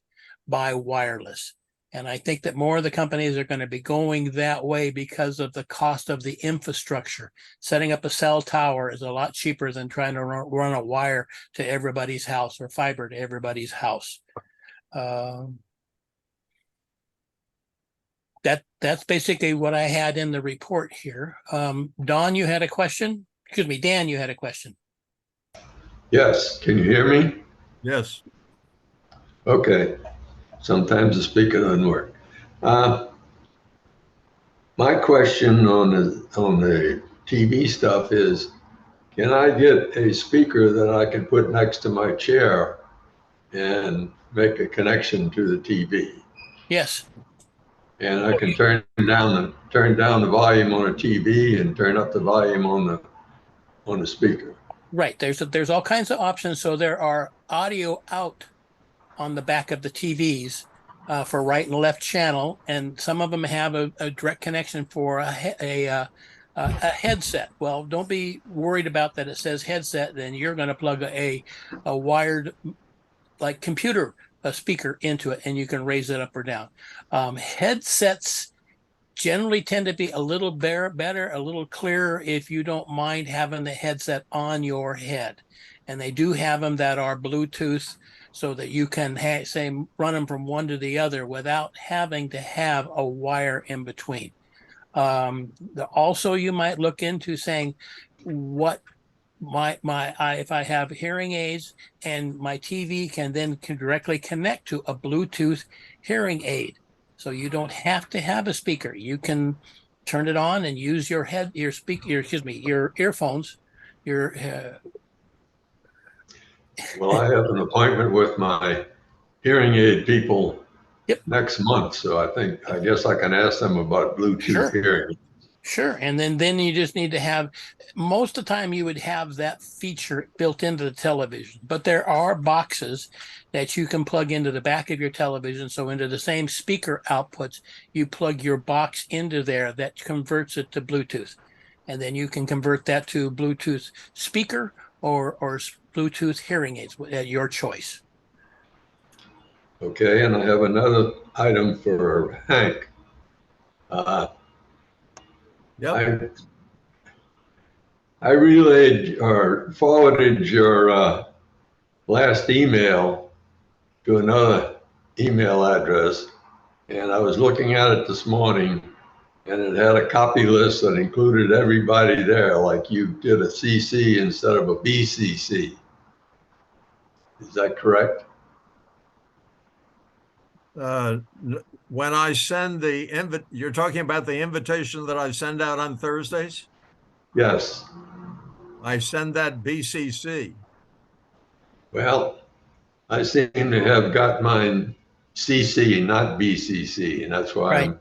by wireless. And I think that more of the companies are going to be going that way because of the cost of the infrastructure. Setting up a cell tower is a lot cheaper than trying to run a wire to everybody's house or fiber to everybody's house. That's basically what I had in the report here. Don, you had a question? Excuse me, Dan, you had a question. Yes, can you hear me? Yes. Okay, sometimes the speaker doesn't work. My question on the TV stuff is, can I get a speaker that I can put next to my chair and make a connection to the TV? Yes. And I can turn down the volume on a TV and turn up the volume on the speaker. Right. There's all kinds of options. So there are audio out on the back of the TVs for right and left channel, and some of them have a direct connection for a headset. Well, don't be worried about that. It says headset, then you're going to plug a wired, like computer, a speaker into it, and you can raise it up or down. Headsets generally tend to be a little better, a little clearer if you don't mind having the headset on your head. And they do have them that are Bluetooth, so that you can run them from one to the other without having to have a wire in between. Also, you might look into saying, what if I have hearing aids and my TV can directly connect to a Bluetooth hearing aid. So you don't have to have a speaker. You can turn it on and use your earphones. Well, I have an appointment with my hearing aid people next month, so I guess I can ask them about Bluetooth hearing. Sure. And then you just need to have, most of the time you would have that feature built into the television, but there are boxes that you can plug into the back of your television. So into the same speaker outputs, you plug your box into there that converts it to Bluetooth. And then you can convert that to Bluetooth speaker or Bluetooth hearing aids at your choice. Okay, and I have another item for Hank. I relayed or forwarded your last email to another email address, and I was looking at it this morning, and it had a copy list that included everybody there, like you did a CC instead of a BCC. Is that correct? When I send you're talking about the invitation that I send out on Thursdays? Yes. I send that BCC. Well, I seem to have got mine CC, not BCC, and that's why I'm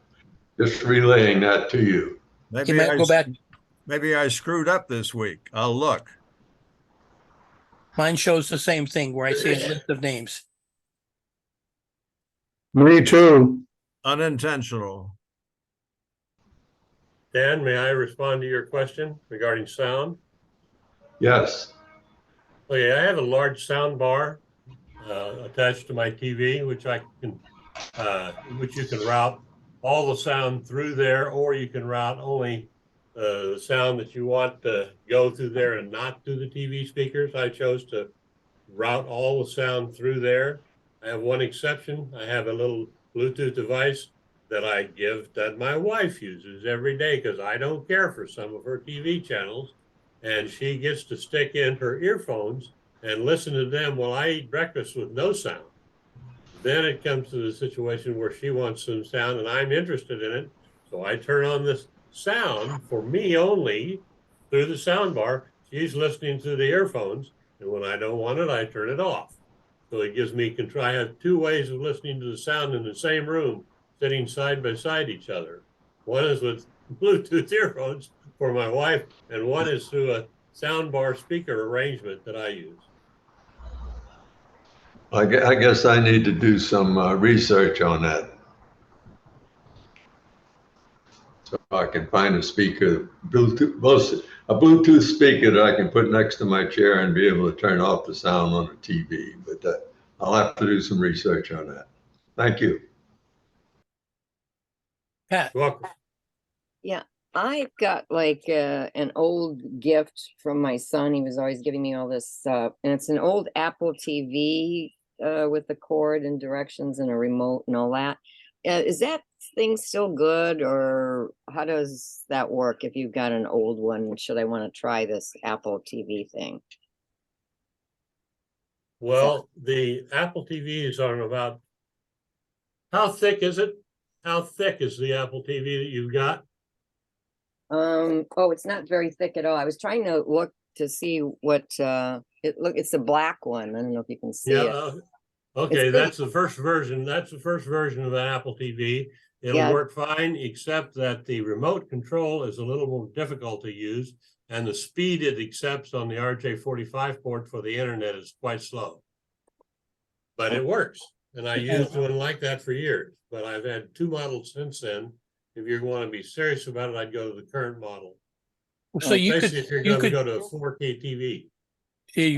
just relaying that to you. Maybe I screwed up this week. I'll look. Mine shows the same thing where I see a list of names. Me too. Unintentional. Dan, may I respond to your question regarding sound? Yes. Okay, I have a large sound bar attached to my TV, which you can route all the sound through there, or you can route only the sound that you want to go through there and not through the TV speakers. I chose to route all the sound through there. I have one exception. I have a little Bluetooth device that my wife uses every day because I don't care for some of her TV channels, and she gets to stick in her earphones and listen to them while I eat breakfast with no sound. Then it comes to the situation where she wants some sound and I'm interested in it. So I turn on this sound for me only through the sound bar. She's listening through the earphones. And when I don't want it, I turn it off. So it gives me control. I have two ways of listening to the sound in the same room, sitting side by side each other. One is with Bluetooth earphones for my wife, and one is through a soundbar speaker arrangement that I use. I guess I need to do some research on that. So I can find a speaker, a Bluetooth speaker that I can put next to my chair and be able to turn off the sound on the TV. But I'll have to do some research on that. Thank you. Pat. You're welcome. Yeah, I've got like an old gift from my son. He was always giving me all this stuff, and it's an old Apple TV with the cord and directions and a remote and all that. Is that thing still good, or how does that work if you've got an old one? Should I want to try this Apple TV thing? Well, the Apple TVs are about, how thick is it? How thick is the Apple TV that you've got? Oh, it's not very thick at all. I was trying to look to see what it's the black one. I don't know if you can see it. Okay, that's the first version. That's the first version of an Apple TV. It'll work fine, except that the remote control is a little more difficult to use, and the speed it accepts on the RJ45 port for the internet is quite slow. But it works, and I used one like that for years. But I've had two models since then. If you want to be serious about it, I'd go to the current model. So if you're going to go to a 4K TV.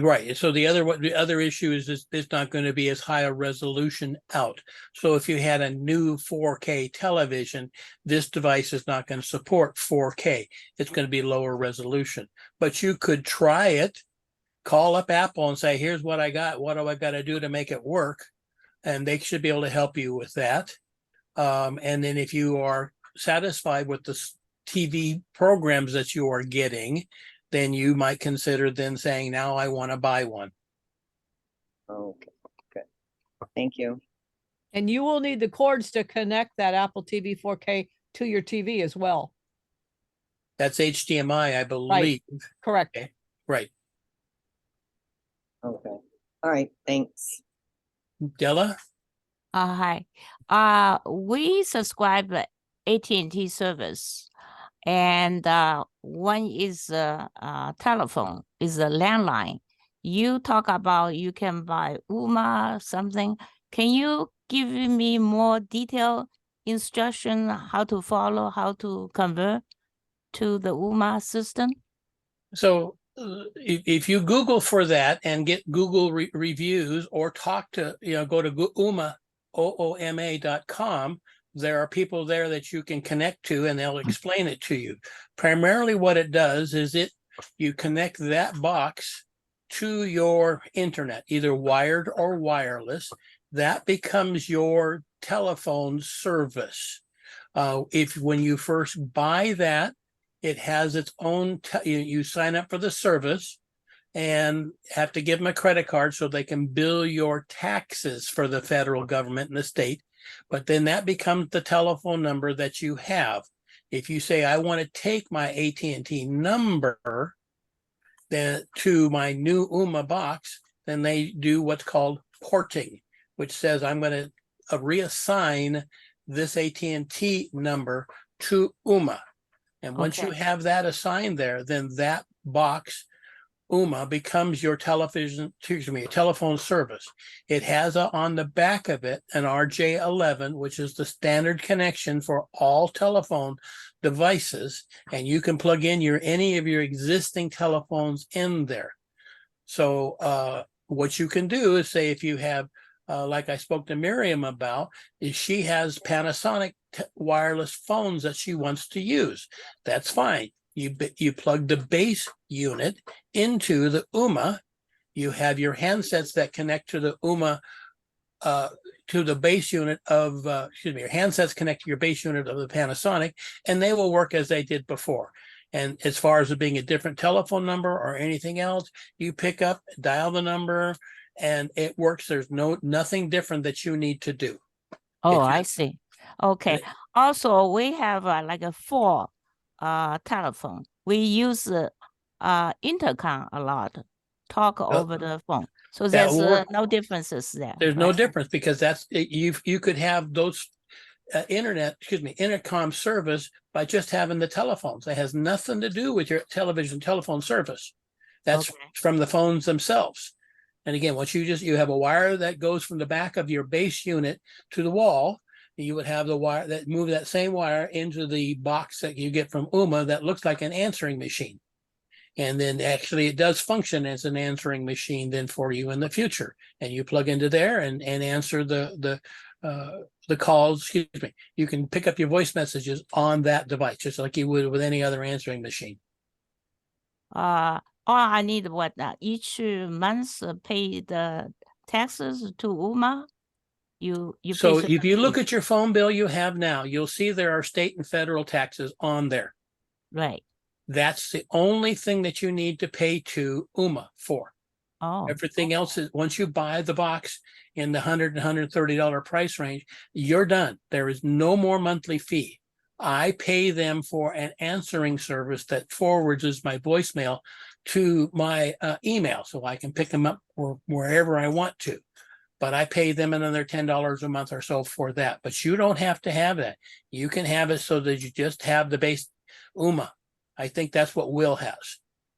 Right. So the other issue is it's not going to be as high a resolution out. So if you had a new 4K television, this device is not going to support 4K. It's going to be lower resolution. But you could try it, call up Apple and say, here's what I got. What do I got to do to make it work? And they should be able to help you with that. And then if you are satisfied with the TV programs that you are getting, then you might consider then saying, now I want to buy one. Okay, good. Thank you. And you will need the cords to connect that Apple TV 4K to your TV as well. That's HDMI, I believe. Correct. Okay. Right. Okay. All right. Thanks. Della? Hi. We subscribe the AT&T service, and one is telephone, is a landline. You talk about you can buy UMA something. Can you give me more detailed instruction how to follow, how to convert to the UMA system? So if you Google for that and get Google reviews, or talk to, go to OOMA.com, there are people there that you can connect to and they'll explain it to you. Primarily what it does is you connect that box to your internet, either wired or wireless. That becomes your telephone service. When you first buy that, it has its own, you sign up for the service and have to give them a credit card so they can bill your taxes for the federal government and the state. But then that becomes the telephone number that you have. If you say, I want to take my AT&T number then to my new UMA box, then they do what's called porting, which says I'm going to reassign this AT&T number to UMA. And once you have that assigned there, then that box UMA becomes your telephone service. It has on the back of it an RJ11, which is the standard connection for all telephone devices, and you can plug in any of your existing telephones in there. So what you can do is say, if you have, like I spoke to Miriam about, is she has Panasonic wireless phones that she wants to use. That's fine. You plug the base unit into the UMA. You have your handsets that connect to the UMA, to the base unit of, your handsets connect to your base unit of the Panasonic, and they will work as they did before. And as far as it being a different telephone number or anything else, you pick up, dial the number, and it works. There's nothing different that you need to do. Oh, I see. Okay. Also, we have like a 4 telephone. We use intercom a lot, talk over the phone. So there's no differences there. There's no difference, because that's you could have those intercom service by just having the telephones. It has nothing to do with your telephone service. That's from the phones themselves. And again, once you have a wire that goes from the back of your base unit to the wall, you would have the wire that move that same wire into the box that you get from UMA that looks like an answering machine. And then actually it does function as an answering machine then for you in the future. And you plug into there and answer the calls. Excuse me. You can pick up your voice messages on that device, just like you would with any other answering machine. All I need each month pay the taxes to UMA. So if you look at your phone bill you have now, you'll see there are state and federal taxes on there. Right. That's the only thing that you need to pay to UMA for. Oh. Everything else is, once you buy the box in the $100 and $130 price range, you're done. There is no more monthly fee. I pay them for an answering service that forwards my voicemail to my email, so I can pick them up wherever I want to. But I pay them another $10 a month or so for that. But you don't have to have that. You can have it so that you just have the base UMA. I think that's what Will has.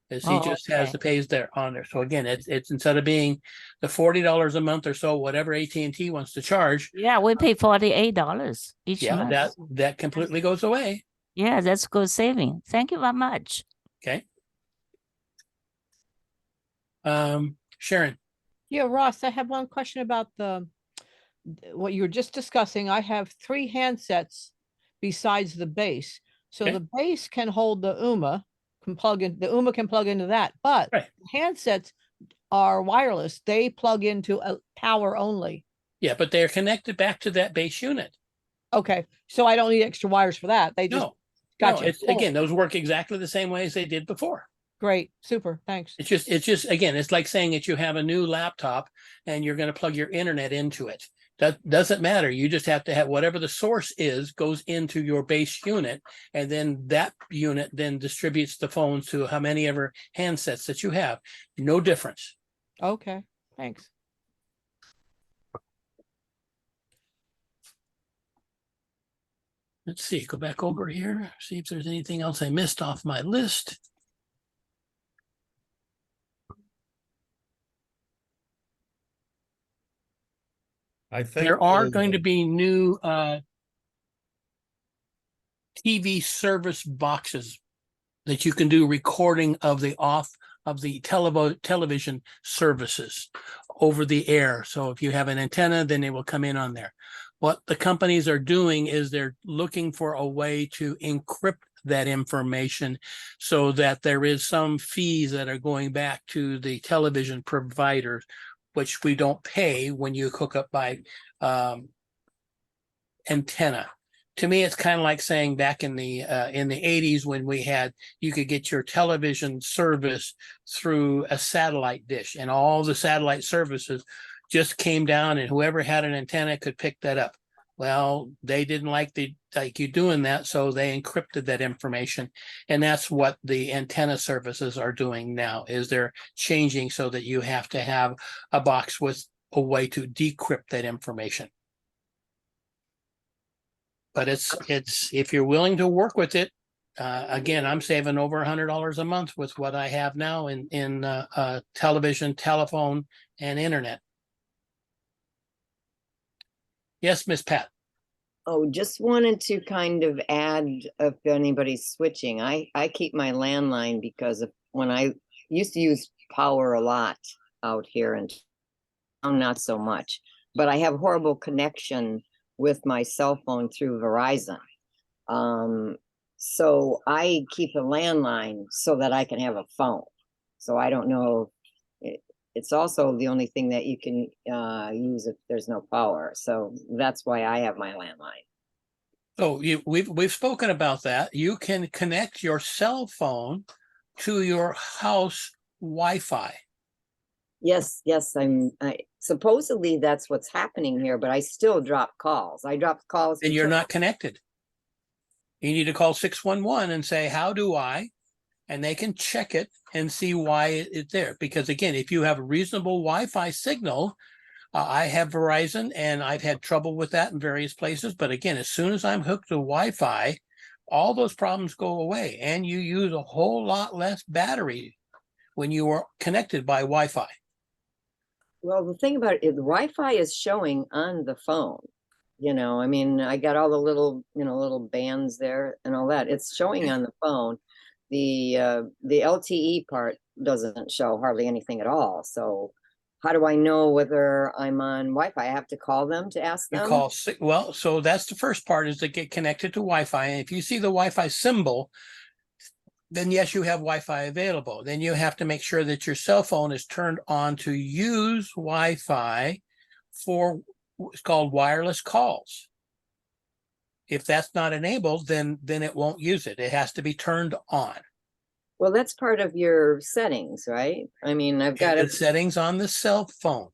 Is he just has the pays there on there. So again, it's instead of being the $40 a month or so, whatever AT&T wants to charge. Yeah, we pay $48 each month. Yeah, that completely goes away. Yeah, that's good saving. Thank you very much. Okay. Sharon. Yeah, Ross, I have one question about what you were just discussing. I have 3 handsets besides the base. So the base can hold the UMA, the UMA can plug into that, but handsets are wireless. They plug into a power only. Yeah, but they're connected back to that base unit. Okay, so I don't need extra wires for that. They just gotcha. Again, those work exactly the same way as they did before. Great, super, thanks. It's just again, it's like saying that you have a new laptop and you're going to plug your internet into it. That doesn't matter. You just have to have whatever the source is goes into your base unit, and then that unit then distributes the phones to how many ever handsets that you have. No difference. Okay, thanks. Let's see, go back over here, see if there's anything else I missed off my list. I think there are going to be new TV service boxes that you can do recording of the television services over the air. So if you have an antenna, then they will come in on there. What the companies are doing is they're looking for a way to encrypt that information so that there is some fees that are going back to the television providers, which we don't pay when you hook up by antenna. To me, it's kind of like saying back in the 80s when you could get your television service through a satellite dish, and all the satellite services just came down, and whoever had an antenna could pick that up. Well, they didn't like you doing that, so they encrypted that information, and that's what the antenna services are doing now. Is they're changing so that you have to have a box with a way to decrypt that information. But it's if you're willing to work with it, again, I'm saving over $100 a month with what I have now in television, telephone, and internet. Yes, Miss Pat. Oh, just wanted to kind of add if anybody's switching. I keep my landline because of when I used to use power a lot out here and not so much, but I have horrible connection with my cell phone through Verizon. So I keep a landline so that I can have a phone. So I don't know. It's also the only thing that you can use if there's no power. So that's why I have my landline. Oh, we've spoken about that. You can connect your cell phone to your house Wi-Fi. Yes, I supposedly that's what's happening here, but I still drop calls. I dropped calls. And you're not connected. You need to call 611 and say, how do I? And they can check it and see why it's there. Because again, if you have a reasonable Wi-Fi signal, I have Verizon and I've had trouble with that in various places. But again, as soon as I'm hooked to Wi-Fi, all those problems go away and you use a whole lot less battery when you are connected by Wi-Fi. Well, the thing about it, the Wi-Fi is showing on the phone. You know, I mean, I got all the little, little bands there and all that. It's showing on the phone. The LTE part doesn't show hardly anything at all. So how do I know whether I'm on Wi-Fi? I have to call them to ask them? Well, so that's the first part, is to get connected to Wi-Fi. And if you see the Wi-Fi symbol, then yes, you have Wi-Fi available. Then you have to make sure that your cell phone is turned on to use Wi-Fi for what's called wireless calls. If that's not enabled, then it won't use it. It has to be turned on. Well, that's part of your settings, right? I mean, I've got the settings on the cell phone.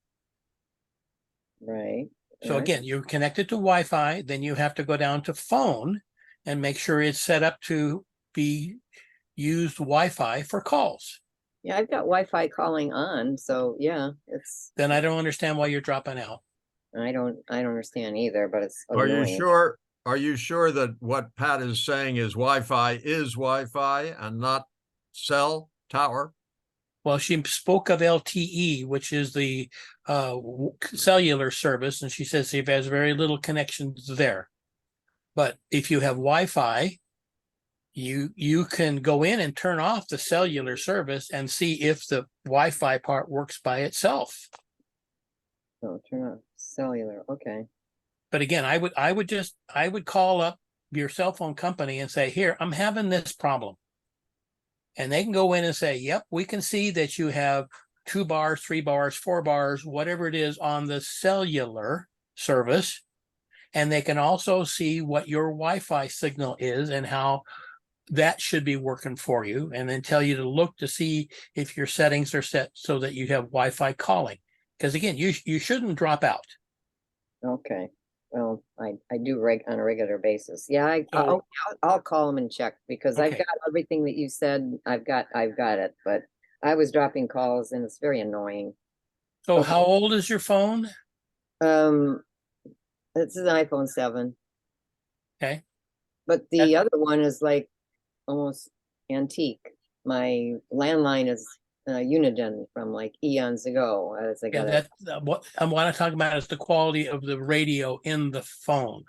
Right. So again, you're connected to Wi-Fi, then you have to go down to phone and make sure it's set up to be used Wi-Fi for calls. Yeah, I've got Wi-Fi calling on, so yeah, it's. Then I don't understand why you're dropping out. I don't understand either, but it's Are you annoying. sure? Are you sure that what Pat is saying is Wi-Fi and not cell tower? Well, she spoke of LTE, which is the cellular service, and she says she has very little connections there. But if you have Wi-Fi, you can go in and turn off the cellular service and see if the Wi-Fi part works by itself. Oh, turn on cellular. Okay. But again, I would call up your cell phone company and say, here, I'm having this problem. And they can go in and say, yep, we can see that you have 2 bars, 3 bars, 4 bars, whatever it is on the cellular service. And they can also see what your Wi-Fi signal is and how that should be working for you, and then tell you to look to see if your settings are set so that you have Wi-Fi calling. Because again, you shouldn't drop out. Okay. Well, I do on a regular basis. Yeah, I'll call them and check because I've got everything that you said. I've got it, but I was dropping calls and it's very annoying. So how old is your phone? It's an iPhone 7. Okay. But the other one is like almost antique. My landline is Uniden from like eons ago. What I want to talk about is the quality of the radio in the phone.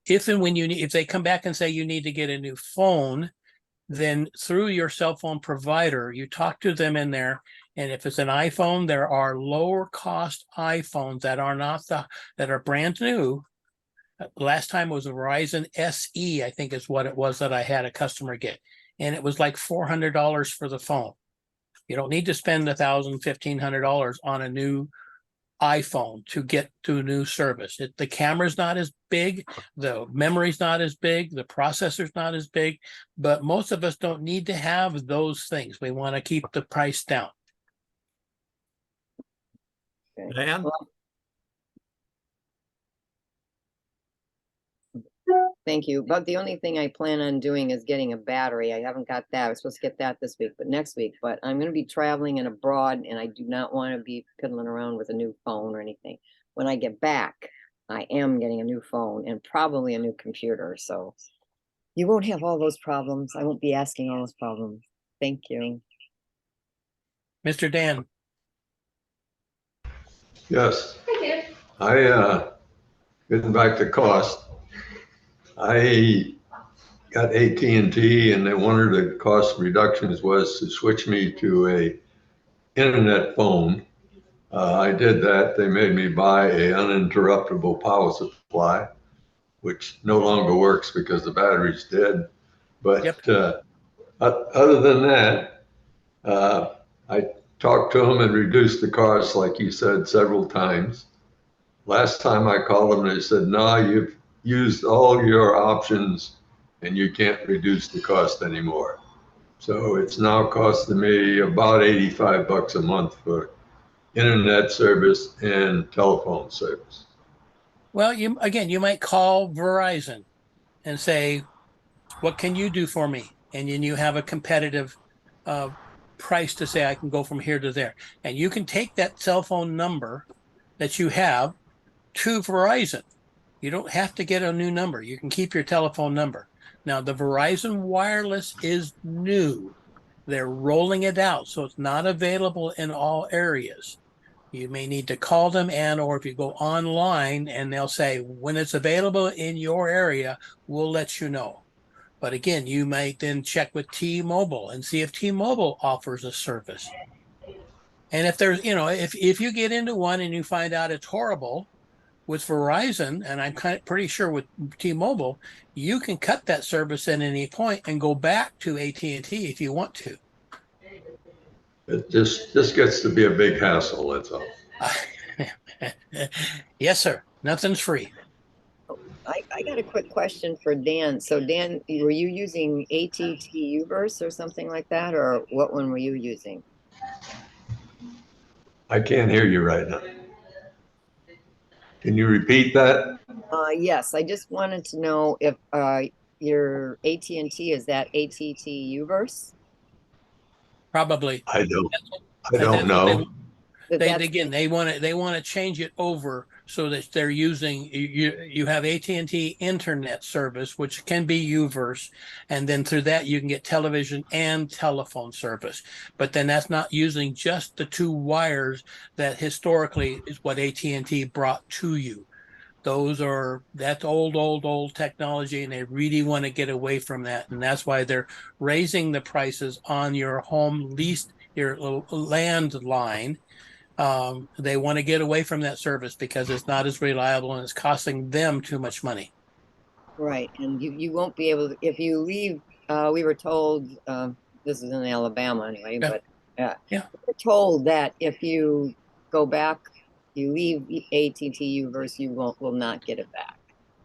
If and when if they come back and say you need to get a new phone, then through your cell phone provider, you talk to them in there. And if it's an iPhone, there are lower cost iPhones that are brand new. Last time it was a Verizon SE, I think is what it was that I had a customer get. And it was like $400 for the phone. You don't need to spend $1,000, $1,500 on a new iPhone to get to a new service. The camera's not as big, the memory's not as big, the processor's not as big, but most of us don't need to have those things. We want to keep the price down. Okay. Dan? Well, thank you. But the only thing I plan on doing is getting a battery. I haven't got that. I was supposed to get that this week, but next week. But I'm going to be traveling and abroad, and I do not want to be piddling around with a new phone or anything. When I get back, I am getting a new phone and probably a new computer. So You won't have all those problems. I won't be asking all those problems. Thank you. Mr. Dan, Yes. Getting back to cost, I got AT&T and one of the cost reductions was to switch me to a internet phone. I did that. They made me buy a uninterruptible power supply, which no longer works because the battery's dead. But other than that, I talked to them and reduced the cost, like you said, several times. Last time I called them, they said, no, you've used all your options and you can't reduce the cost anymore. So it's now costing me about $85 a month for internet service and telephone service. well, you might call Verizon and say, what can you do for me? And then you have a competitive price to say, I can go from here to there. And you can take that cell phone number that you have to Verizon. You don't have to get a new number. You can keep your telephone number. Now, the Verizon Wireless is new. They're rolling it out, so it's not available in all areas. You may need to call them or if you go online and they'll say, when it's available in your area, we'll let you know. But again, you might then check with T-Mobile and see if T-Mobile offers a service. And if there's, if you get into one and you find out it's horrible with Verizon, and I'm pretty sure with T-Mobile, you can cut that service at any point and go back to AT&T if you want to. It just gets to be a big hassle, that's all. Yes, sir. Nothing's free. I got a quick question for Dan. So Dan, were you using ATT Uverse or something like that? Or what one were you using? I can't hear you right now. Can you repeat that? Yes, I just wanted to know if your AT&T, is that ATT Uverse? Probably. I don't know. They want to change it over so that they're using you have AT&T internet service, which can be Uverse, and then through that you can get television and telephone service. But then that's not using just the two wires that historically is what AT&T brought to you. That's old technology, and they really want to get away from that, and that's why they're raising the prices on your home lease, your landline. They want to get away from that service because it's not as reliable and it's costing them too much money. Right, and you won't be able to, if you leave, we were told, this is in Alabama anyway, but we were told that if you go back, you leave ATT Uverse, you will not get it back.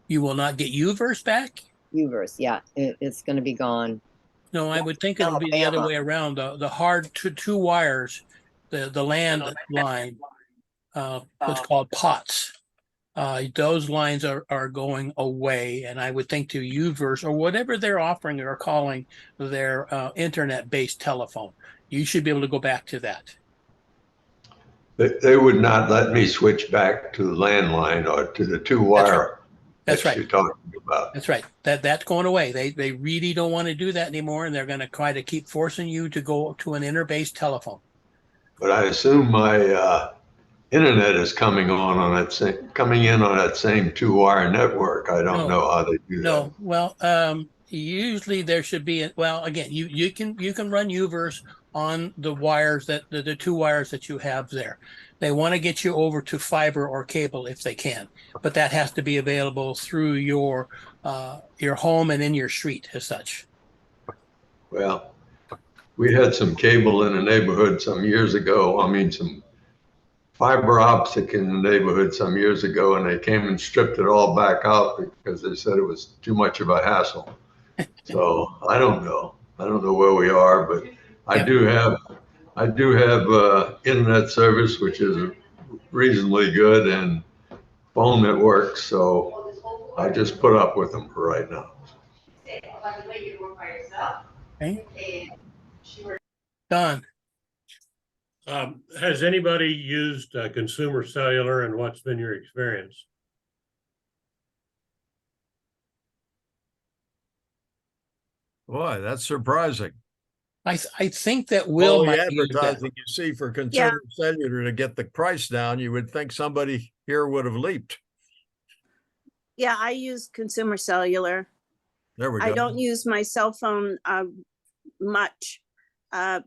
You will not get Uverse back? Uverse, yeah, it's going to be gone. No, I would think it'll be the other way around. The hard two wires, the land line, what's called POTS. Those lines are going away, and I would think to Uverse or whatever they're offering or calling their internet-based telephone. You should be able to go back to that. They would not let me switch back to landline or to the two wire. That's right. You're talking about. That's right. That's going away. They really don't want to do that anymore, and they're going to try to keep forcing you to go to an inter-based telephone. But I assume my internet is coming in on that same two wire network. I don't know how they do that. No, well, usually there should be again, you can run Uverse on the wires the two wires that you have there. They want to get you over to fiber or cable if they can, but that has to be available through your home and in your street as such. Well, we had some cable in the neighborhood some years ago. I mean, some fiber optic in the neighborhood some years ago, and they came and stripped it all back out because they said it was too much of a hassle. So I don't know where we are, but I do have internet service, which is reasonably good, and phone that works. So I just put up with them for right now. Okay. Don. Has anybody used consumer cellular, and what's been your experience? Boy, that's surprising. I think that All Will the might use that. advertising you see for consumer cellular to get the price down, you would think somebody here would have leaped. Yeah, I use consumer cellular. There we go. I don't use my cell phone much, but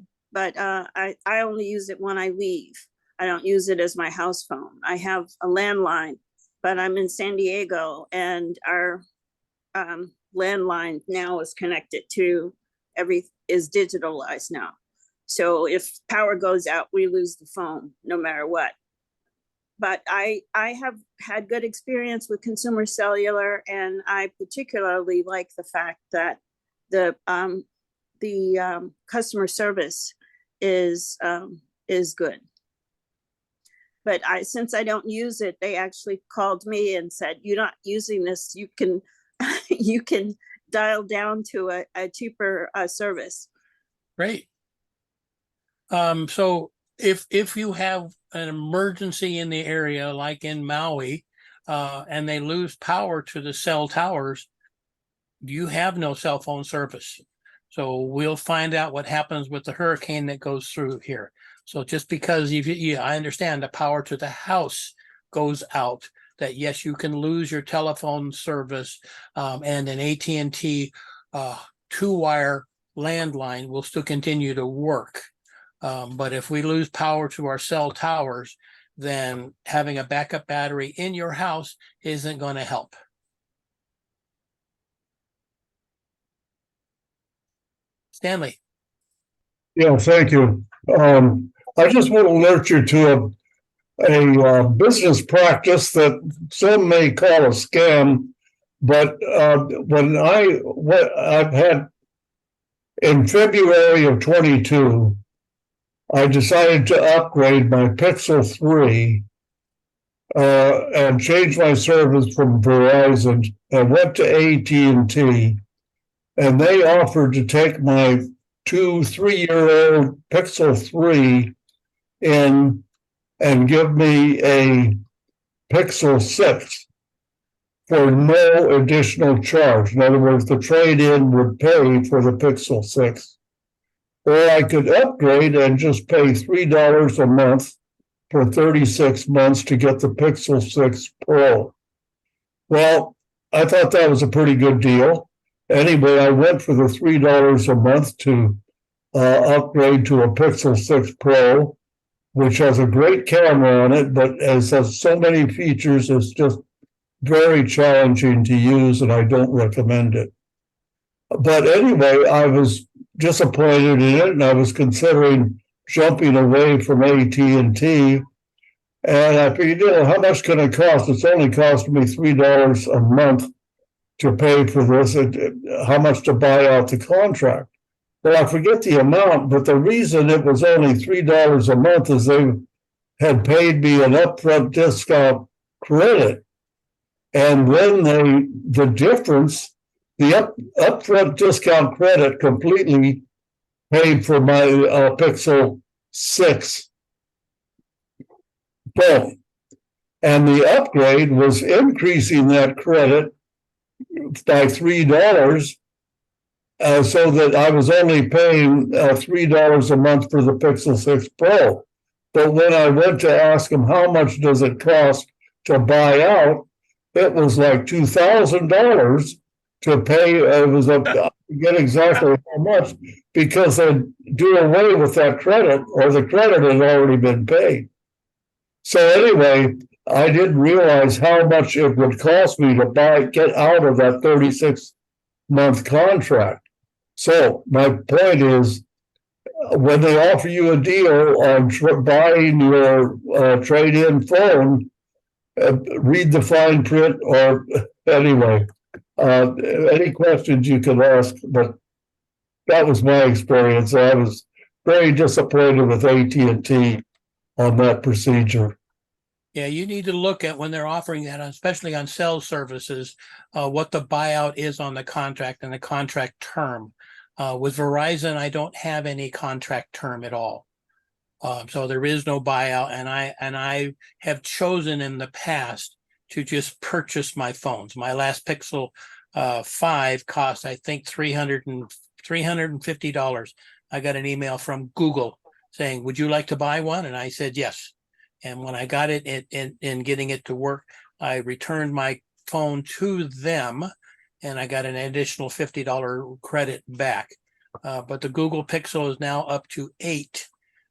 I only use it when I leave. I don't use it as my house phone. I have a landline, but I'm in San Diego, and our landline now is connected to is digitalized now. So if power goes out, we lose the phone no matter what. But I have had good experience with consumer cellular, and I particularly like the fact that the customer service is good. But since I don't use it, they actually called me and said, "You're not using this. You can you can dial down to a cheaper service." Great. So if you have an emergency in the area, like in Maui, and they lose power to the cell towers, you have no cell phone service. So we'll find out what happens with the hurricane that goes through here. So just because I understand the power to the house goes out, that yes, you can lose your telephone service, and an AT&T 2-wire landline will still continue to work. But if we lose power to our cell towers, then having a backup battery in your house isn't going to help. Stanley. Yeah, thank you. I just want to alert you to a business practice that some may call a scam, but what I've had in February of 22, I decided to upgrade my Pixel 3 and change my service from Verizon and went to AT&T, and they offered to take my 2-3-year-old Pixel 3 in and give me a Pixel 6 for no additional charge. In other words, the trade-in would pay for the Pixel 6. Or I could upgrade and just pay $3 a month for 36 months to get the Pixel 6 Pro. Well, I thought that was a pretty good deal. Anyway, I went for the $3 a month to upgrade to a Pixel 6 Pro, which has a great camera on it, but as has so many features, it's just very challenging to use, and I don't recommend it. But anyway, I was disappointed in it, and I was considering jumping away from AT&T. And I figured, how much can it cost? It's only cost me $3 a month to pay for this. How much to buy out the contract? Well, I forget the amount, but the reason it was only $3 a month is they had paid me an upfront discount credit. And when the difference, the upfront discount credit completely paid for my Pixel 6 Pro. And the upgrade was increasing that credit by $3, so that I was only paying $3 a month for the Pixel 6 Pro. But when I went to ask them how much does it cost to buy out, it was like $2,000 to pay. It was I forget exactly how much, because they'd do away with that credit, or the credit had already been paid. So anyway, I didn't realize how much it would cost me to get out of that 36-month contract. So my point is, when they offer you a deal on buying your trade-in phone, read the fine print. Or anyway, any questions you can ask, but that was my experience. I was very disappointed with AT&T on that procedure. Yeah, you need to look at when they're offering that, especially on cell services, what the buyout is on the contract and the contract term. With Verizon, I don't have any contract term at all. So there is no buyout, and I have chosen in the past to just purchase my phones. My last Pixel 5 cost, I think, $350 $350. I got an email from Google saying, would you like to buy one? And I said, yes. And when I got it in getting it to work, I returned my phone to them and I got an additional $50 credit back. But the Google Pixel is now up to 8.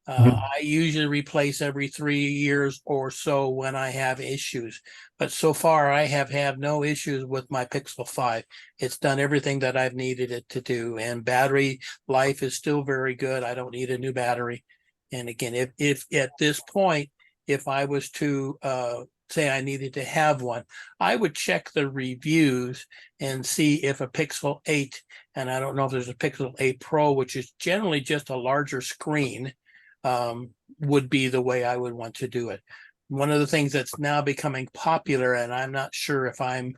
I usually replace every 3 years or so when I have issues. But so far, I have had no issues with my Pixel 5. It's done everything that I've needed it to do. And battery life is still very good. I don't need a new battery. And again, if at this point, if I was to say I needed to have one, I would check the reviews and see if a Pixel 8, and I don't know if there's a Pixel 8 Pro, which is generally just a larger screen, would be the way I would want to do it. One of the things that's now becoming popular, and I'm not sure if I'm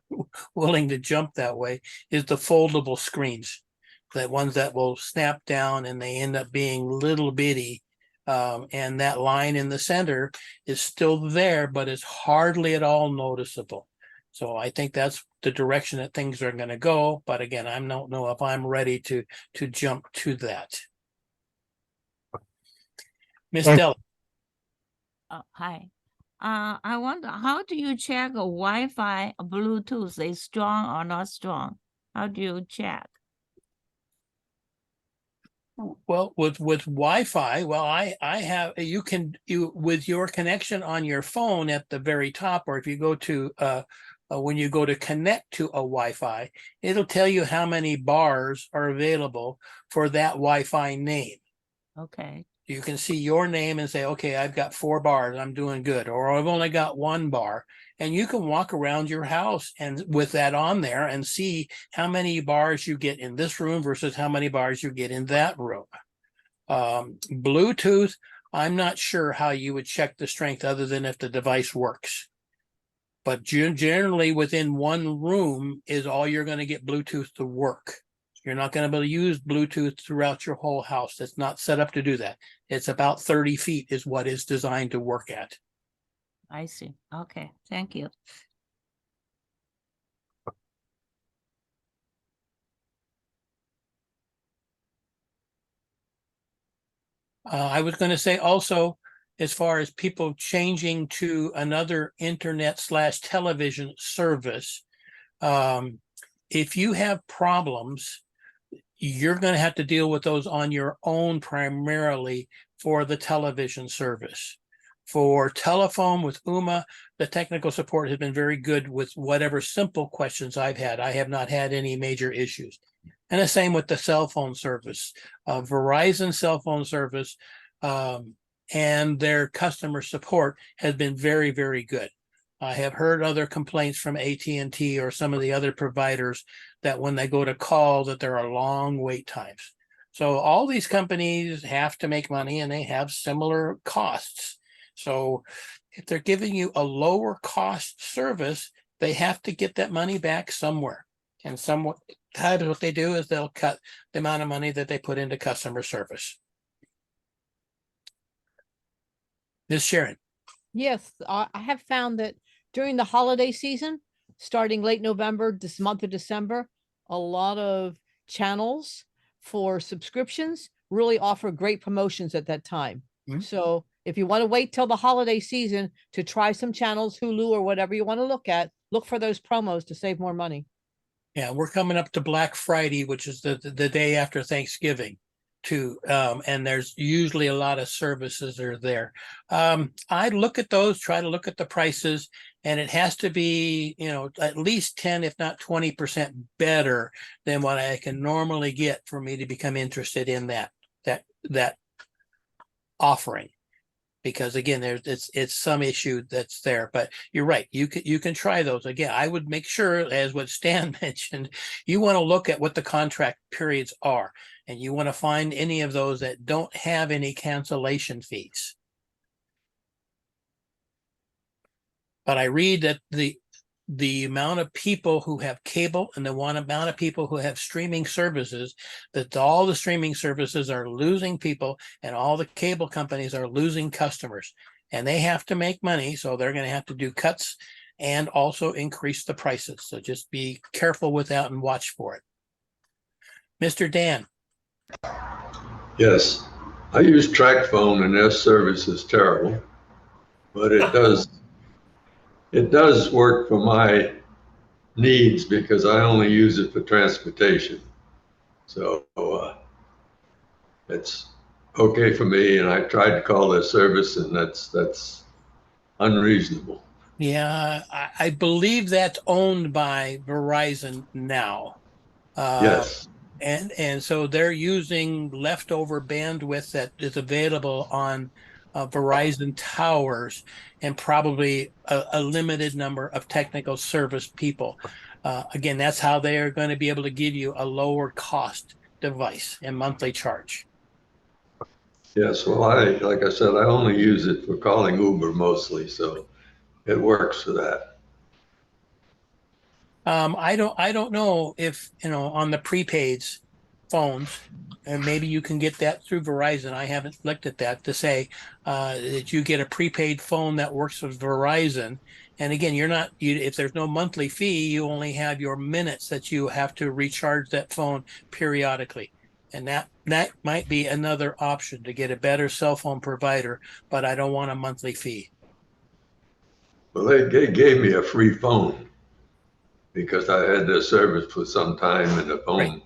willing to jump that way, is the foldable screens. The ones that will snap down and they end up being little bitty. And that line in the center is still there, but it's hardly at all noticeable. So I think that's the direction that things are going to go. But again, I don't know if I'm ready to jump to that. Miss Della. Hi. I wonder, how do you check a Wi-Fi, Bluetooth is strong or not strong? How do you check? Well, with Wi-Fi, well, I have, you with your connection on your phone at the very top, or if you go to when you go to connect to a Wi-Fi, it'll tell you how many bars are available for that Wi-Fi name. Okay. You can see your name and say, okay, I've got 4 bars, I'm doing good, or I've only got 1 bar. And you can walk around your house and with that on there and see how many bars you get in this room versus how many bars you get in that room. Bluetooth, I'm not sure how you would check the strength other than if the device works. But generally within one room is all you're going to get Bluetooth to work. You're not going to be able to use Bluetooth throughout your whole house. It's not set up to do that. It's about 30 feet is what it's designed to work at. I see. Okay, thank you. I was going to say also, as far as people changing to another internet/television service, if you have problems, you're going to have to deal with those on your own primarily for the television service. For telephone with UMA, the technical support has been very good with whatever simple questions I've had. I have not had any major issues. And the same with the cell phone service. Verizon cell phone service and their customer support has been very, very good. I have heard other complaints from AT&T or some of the other providers that when they go to call that there are long wait times. So all these companies have to make money and they have similar costs. So if they're giving you a lower cost service, they have to get that money back somewhere. And somewhat what they do is they'll cut the amount of money that they put into customer service. Ms. Sharon. Yes, I have found that during the holiday season, starting late November, this month of December, a lot of channels for subscriptions really offer great promotions at that time. So if you want to wait till the holiday season to try some channels, Hulu or whatever you want to look at, look for those promos to save more money. Yeah, we're coming up to Black Friday, which is the day after Thanksgiving too. And there's usually a lot of services are there. I look at those, try to look at the prices, and it has to be, at least 10, if not 20% better than what I can normally get for me to become interested in that offering. Because again, it's some issue that's there, but you're right. You can try those. Again, I would make sure, as what Stan mentioned, you want to look at what the contract periods are, and you want to find any of those that don't have any cancellation fees. But I read that the amount of people who have cable and the amount of people who have streaming services, that all the streaming services are losing people and all the cable companies are losing customers, and they have to make money. So they're going to have to do cuts and also increase the prices. So just be careful with that and watch for it. Mr. Dan. Yes, I use track phone and their service is terrible, but it does work for my needs because I only use it for transportation. So it's okay for me. And I tried to call their service, and that's unreasonable. Yeah, I believe that's owned by Verizon now. Yes. And so they're using leftover bandwidth that is available on Verizon towers, and probably a limited number of technical service people. Again, that's how they are going to be able to give you a lower cost device and monthly charge. Yes. Well, like I said, I only use it for calling Uber mostly, so it works for that. I don't know if, on the prepaids phones, and maybe you can get that through Verizon. I haven't looked at that to say that you get a prepaid phone that works with Verizon. And again, if there's no monthly fee, you only have your minutes that you have to recharge that phone periodically. And that might be another option to get a better cell phone provider, but I don't want a monthly fee. Well, they gave me a free phone because I had their service for some time, and the phone Right.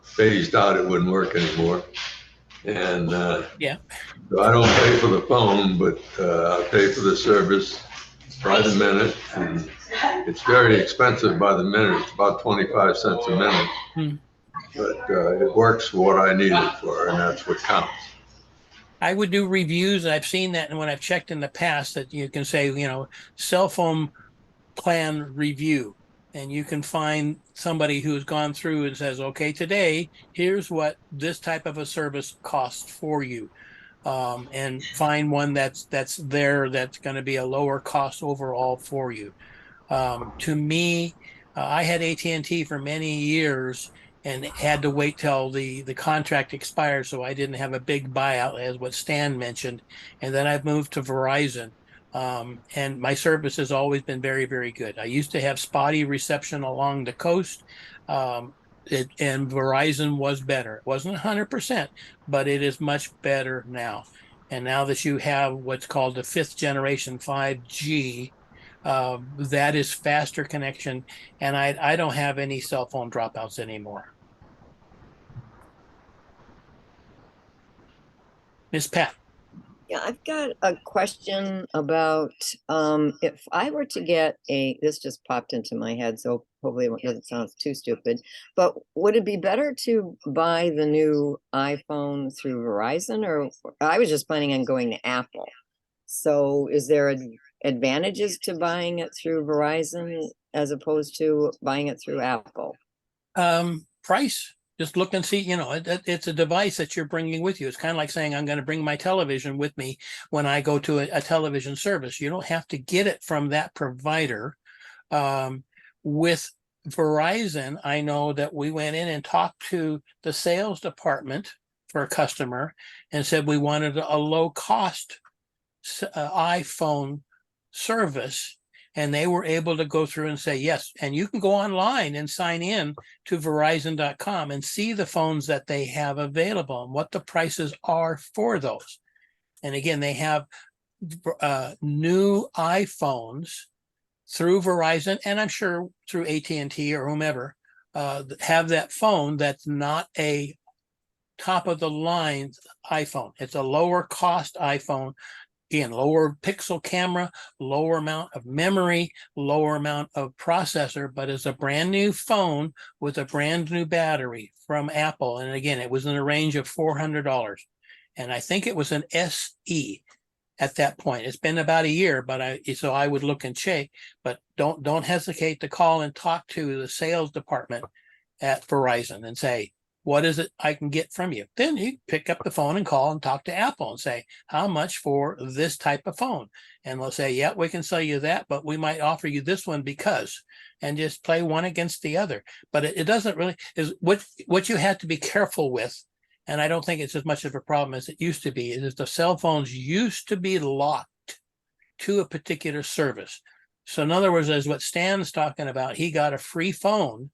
phased out. It wouldn't work anymore. And Yeah. so I don't pay for the phone, but I pay for the service by the minute. And it's very expensive by the minute. It's about 25 cents a minute. Hmm. But it works for what I need it for, and that's what counts. I would do reviews. I've seen that, and when I've checked in the past, that you can say, cell phone plan review, and you can find somebody who's gone through and says, okay, today, here's what this type of a service costs for you. And find one that's there, that's going to be a lower cost overall for you. To me, I had AT&T for many years and had to wait till the contract expired, so I didn't have a big buyout, as what Stan mentioned. And then I've moved to Verizon, and my service has always been very, very good. I used to have spotty reception along the coast, and Verizon was better. It wasn't 100%, but it is much better now. And now that you have what's called the 5th generation 5G, that is faster connection, and I don't have any cell phone dropouts anymore. Miss Pat. Yeah, I've got a question about if I were to get this just popped into my head, so hopefully it doesn't sound too stupid, but would it be better to buy the new iPhone through Verizon, or I was just planning on going to Apple? So is there advantages to buying it through Verizon as opposed to buying it through Apple? Price. Just look and see, it's a device that you're bringing with you. It's kind of like saying, I'm going to bring my television with me when I go to a television service. You don't have to get it from that provider. With Verizon, I know that we went in and talked to the sales department for a customer and said we wanted a low cost iPhone service. And they were able to go through and say, yes, and you can go online and sign in to Verizon.com and see the phones that they have available and what the prices are for those. And again, they have new iPhones through Verizon, and I'm sure through AT&T or whomever, have that phone that's not a top of the line iPhone. It's a lower cost iPhone. Again, lower pixel camera, lower amount of memory, lower amount of processor, but it's a brand new phone with a brand new battery from Apple. And again, it was in the range of $400. And I think it was an SE at that point. It's been about a year, but so I would look and check, but don't hesitate to call and talk to the sales department at Verizon and say, what is it I can get from you? Then you pick up the phone and call and talk to Apple and say, how much for this type of phone? And they'll say, yeah, we can sell you that, but we might offer you this one because, and just play one against the other. But it doesn't really, is what you have to be careful with. And I don't think it's as much of a problem as it used to be, is the cell phones used to be locked to a particular service. So in other words, as what Stan's talking about, he got a free phone.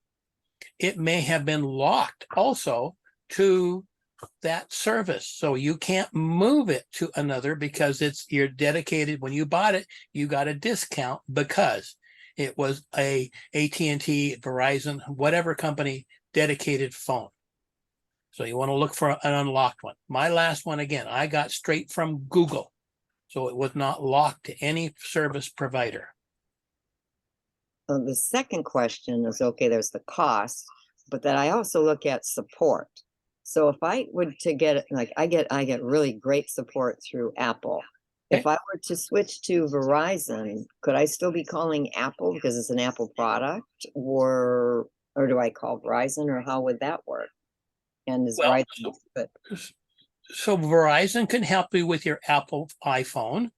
It may have been locked also to that service. So you can't move it to another because you're dedicated. When you bought it, you got a discount because it was a AT&T, Verizon, whatever company dedicated phone. So you want to look for an unlocked one. My last one, again, I got straight from Google. So it was not locked to any service provider. The second question is, okay, there's the cost, but then I also look at support. So if I were to get, like, I get really great support through Apple. Okay. If I were to switch to Verizon, could I still be calling Apple because it's an Apple product, or do I call Verizon, or how would that work? And is Well, Verizon good? So Verizon can help you with your Apple iPhone.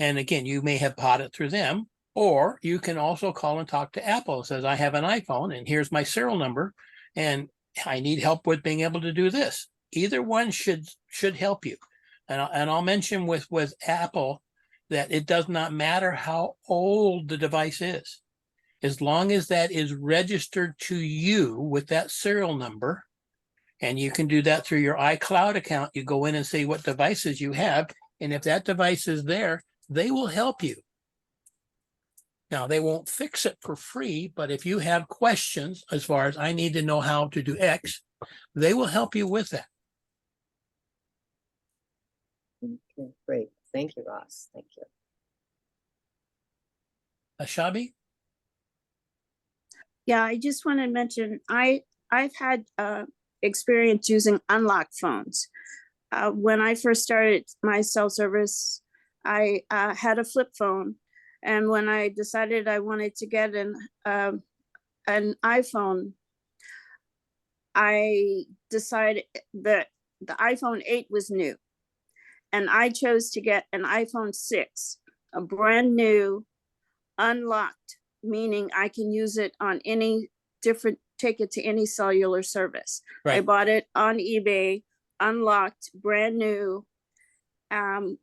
And again, you may have bought it through them, or you can also call and talk to Apple. It says, I have an iPhone and here's my serial number and I need help with being able to do this. Either one should help you. And I'll mention with Apple that it does not matter how old the device is. As long as that is registered to you with that serial number, and you can do that through your iCloud account. You go in and see what devices you have. And if that device is there, they will help you. Now, they won't fix it for free, but if you have questions as far as I need to know how to do X, they will help you with that. Okay, great. Thank you, Ross. Thank you. Shabi? Yeah, I just want to mention, I've had experience using unlocked phones. When I first started my cell service, I had a flip phone. And when I decided I wanted to get an iPhone, I decided that the iPhone 8 was new. And I chose to get an iPhone 6, a brand new, unlocked, meaning I can use it on any different, take it to any cellular service. Right. I bought it on eBay, unlocked, brand new, I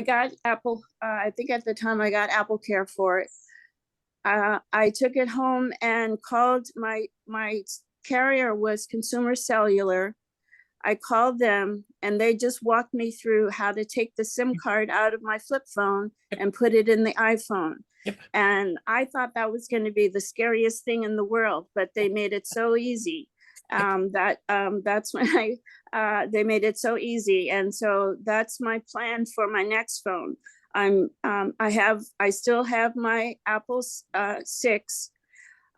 got Apple, I think at the time I got Apple Care for it. I took it home and called my carrier was Consumer Cellular. I called them and they just walked me through how to take the SIM card out of my flip phone and put it in the iPhone. Yep. And I thought that was going to be the scariest thing in the world, but they made it so easy. That's when they made it so easy. And so that's my plan for my next phone. I still have my Apple 6.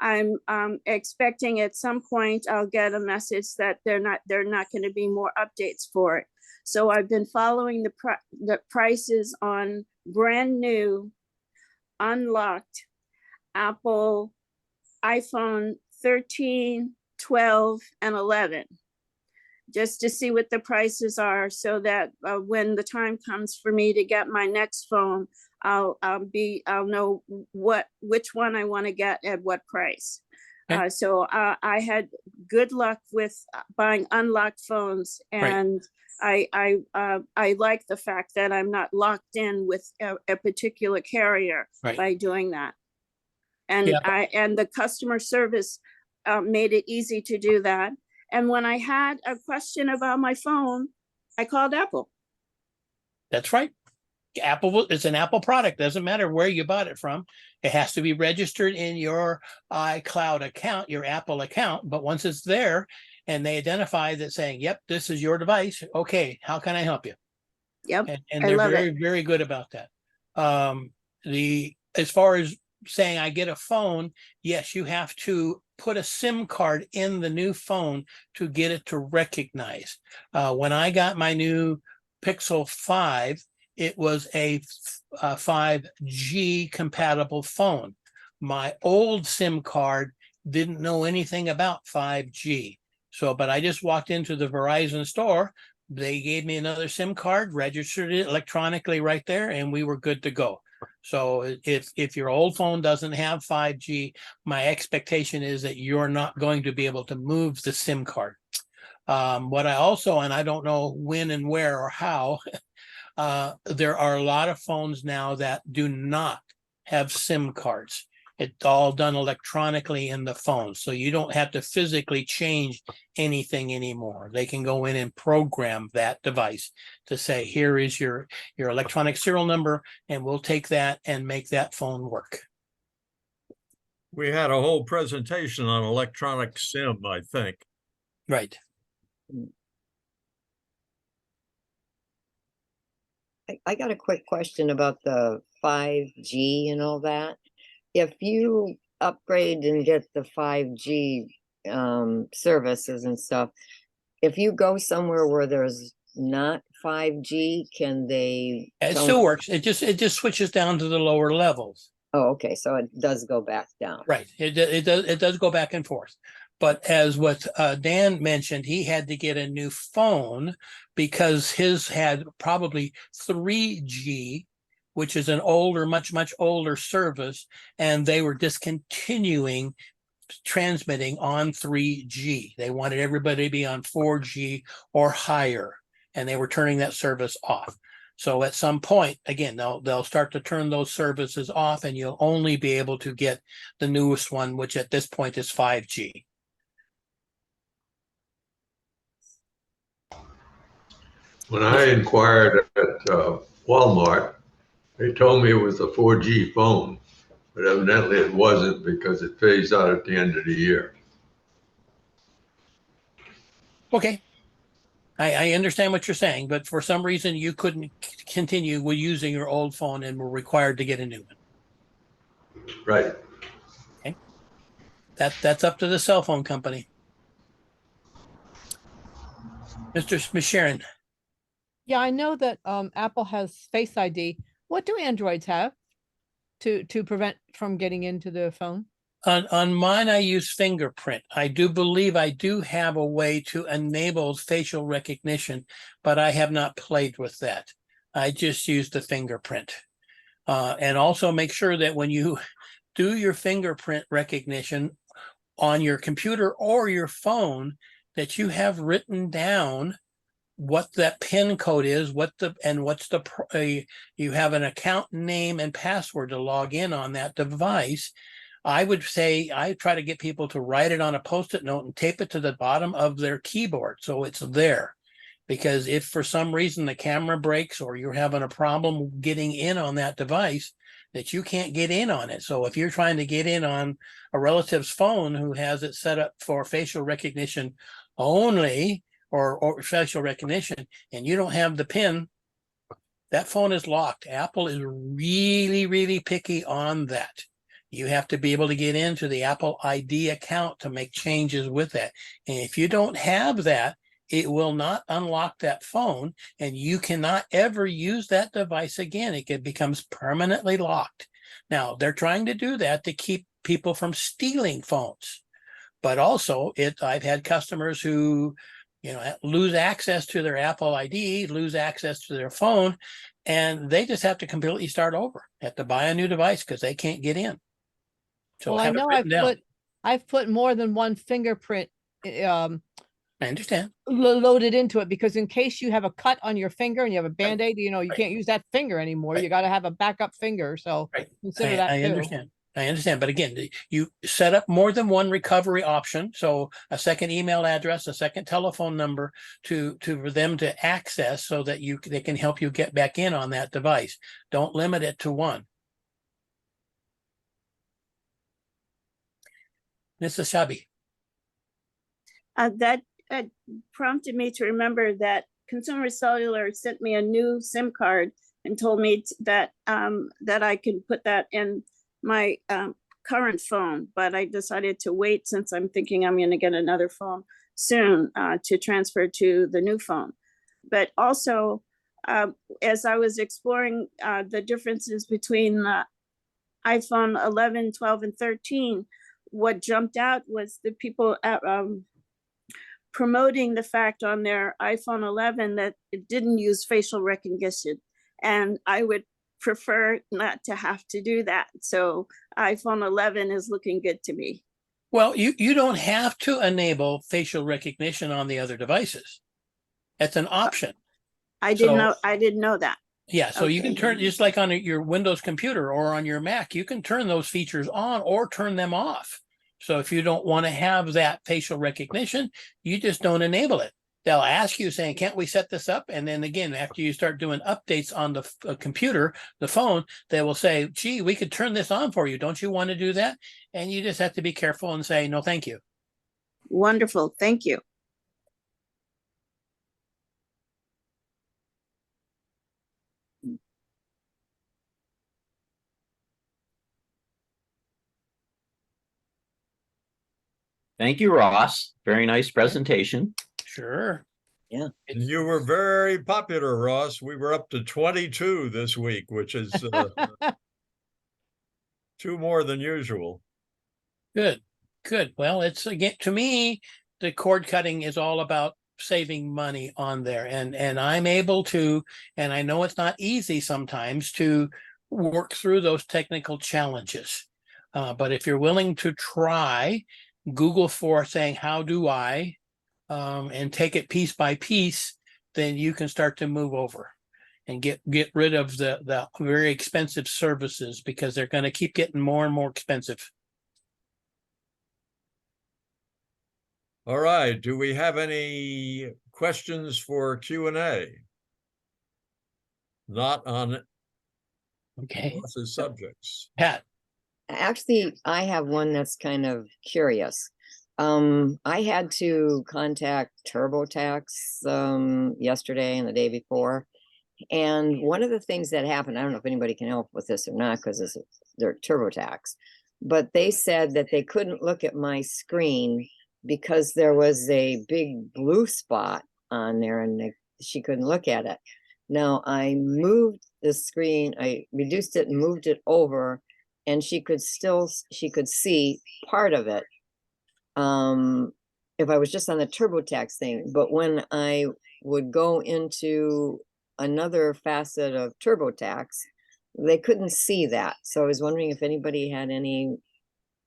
I'm expecting at some point I'll get a message that they're not going to be more updates for it. So I've been following the prices on brand new, unlocked Apple iPhone 13, 12, and 11, just to see what the prices are, so that when the time comes for me to get my next phone, I'll know which one I want to get at what price. Okay. So I had good luck with buying unlocked phones, and right. I like the fact that I'm not locked in with a particular carrier Right. by doing that. And Yeah. And the customer service made it easy to do that. And when I had a question about my phone, I called Apple. That's right. Apple is an Apple product. Doesn't matter where you bought it from. It has to be registered in your iCloud account, your Apple account. But once it's there and they identify that saying, yep, this is your device. Okay, how can I help you? Yep. And they're very, very good about that. As far as saying I get a phone, yes, you have to put a SIM card in the new phone to get it to recognize. When I got my new Pixel 5, it was a 5G compatible phone. My old SIM card didn't know anything about 5G. So, but I just walked into the Verizon store. They gave me another SIM card, registered it electronically right there, and we were good to go. So if your old phone doesn't have 5G, my expectation is that you're not going to be able to move the SIM card. What I also, and I don't know when and where or how, there are a lot of phones now that do not have SIM cards. It's all done electronically in the phone. So you don't have to physically change anything anymore. They can go in and program that device to say, here is your electronic serial number, and we'll take that and make that phone work. We had a whole presentation on electronic SIM, I think. Right. I got a quick question about the 5G and all that. If you upgrade and get the 5G services and stuff, if you go somewhere where there's not 5G, can they? It still works. It just switches down to the lower levels. Oh, okay. So it does go back down. Right. It does go back and forth. But as what Dan mentioned, he had to get a new phone because his had probably 3G, which is an older, much older service, and they were discontinuing transmitting on 3G. They wanted everybody to be on 4G or higher, and they were turning that service off. So at some point, again, they'll start to turn those services off, and you'll only be able to get the newest one, which at this point is 5G. When I inquired at Walmart, they told me it was a 4G phone, but evidently it wasn't because it phased out at the end of the year. Okay. I understand what you're saying, but for some reason you couldn't continue with using your old phone and were required to get a new one. Right. Okay. That's up to the cell phone company. Ms. Sharon. Yeah, I know that Apple has Face ID. What do Androids have to prevent from getting into the phone? On mine, I use fingerprint. I do believe I do have a way to enable facial recognition, but I have not played with that. I just use the fingerprint. And also make sure that when you do your fingerprint recognition on your computer or your phone, that you have written down what that PIN code is, you have an account name and password to log in on that device. I would say I try to get people to write it on a Post-it note and tape it to the bottom of their keyboard so it's there. Because if for some reason the camera breaks or you're having a problem getting in on that device, that you can't get in on it. So if you're trying to get in on a relative's phone who has it set up for facial recognition only, or facial recognition, and you don't have the PIN, that phone is locked. Apple is really, really picky on that. You have to be able to get into the Apple ID account to make changes with that. And if you don't have that, it will not unlock that phone, and you cannot ever use that device again. It becomes permanently locked. Now, they're trying to do that to keep people from stealing phones. But also, I've had customers who lose access to their Apple ID, lose access to their phone, and they just have to completely start over, have to buy a new device because they can't get in. So well, I know I've put more than one fingerprint I understand. Loaded into it, because in case you have a cut on your finger and you have a Band-Aid, you can't use that finger anymore. You got to have a backup finger. So consider that too. I understand. But again, you set up more than one recovery option. So a second email address, a second telephone number for them to access so that they can help you get back in on that device. Don't limit it to one. Mrs. Shabi. That prompted me to remember that Consumer Cellular sent me a new SIM card and told me that I can put that in my current phone, but I decided to wait since I'm thinking I'm going to get another phone soon to transfer to the new phone. But also, as I was exploring the differences between the iPhone 11, 12, and 13, what jumped out was the people promoting the fact on their iPhone 11 that it didn't use facial recognition. And I would prefer not to have to do that. So iPhone 11 is looking good to me. Well, you don't have to enable facial recognition on the other devices. That's an option. I didn't know that. Yeah, so you can Okay. turn, just like on your Windows computer or on your Mac, you can turn those features on or turn them off. So if you don't want to have that facial recognition, you just don't enable it. They'll ask you saying, can't we set this up? And then again, after you start doing updates on the computer, the phone, they will say, gee, we could turn this on for you. Don't you want to do that? And you just have to be careful and say, no, thank you. Wonderful, thank you. Thank you, Ross. Very nice presentation. Sure. Yeah. You were very popular, Ross. We were up to 22 this week, which is 2 more than usual. Good, good. Well, it's again, to me, the cord cutting is all about saving money on there. And I'm able to, and I know it's not easy sometimes to work through those technical challenges. But if you're willing to try, Google for saying, how do I, and take it piece by piece, then you can start to move over and get rid of the very expensive services, because they're going to keep getting more and more expensive. All right, do we have any questions for Q&A? Not on Okay. Ross's subjects. Pat. Actually, I have one that's kind of curious. I had to contact TurboTax yesterday and the day before. And one of the things that happened, I don't know if anybody can help with this or not, because they're TurboTax, but they said that they couldn't look at my screen because there was a big blue spot on there and she couldn't look at it. Now I moved the screen, I reduced it and moved it over, and she could see part of it. If I was just on the TurboTax thing, but when I would go into another facet of TurboTax, they couldn't see that. So I was wondering if anybody had any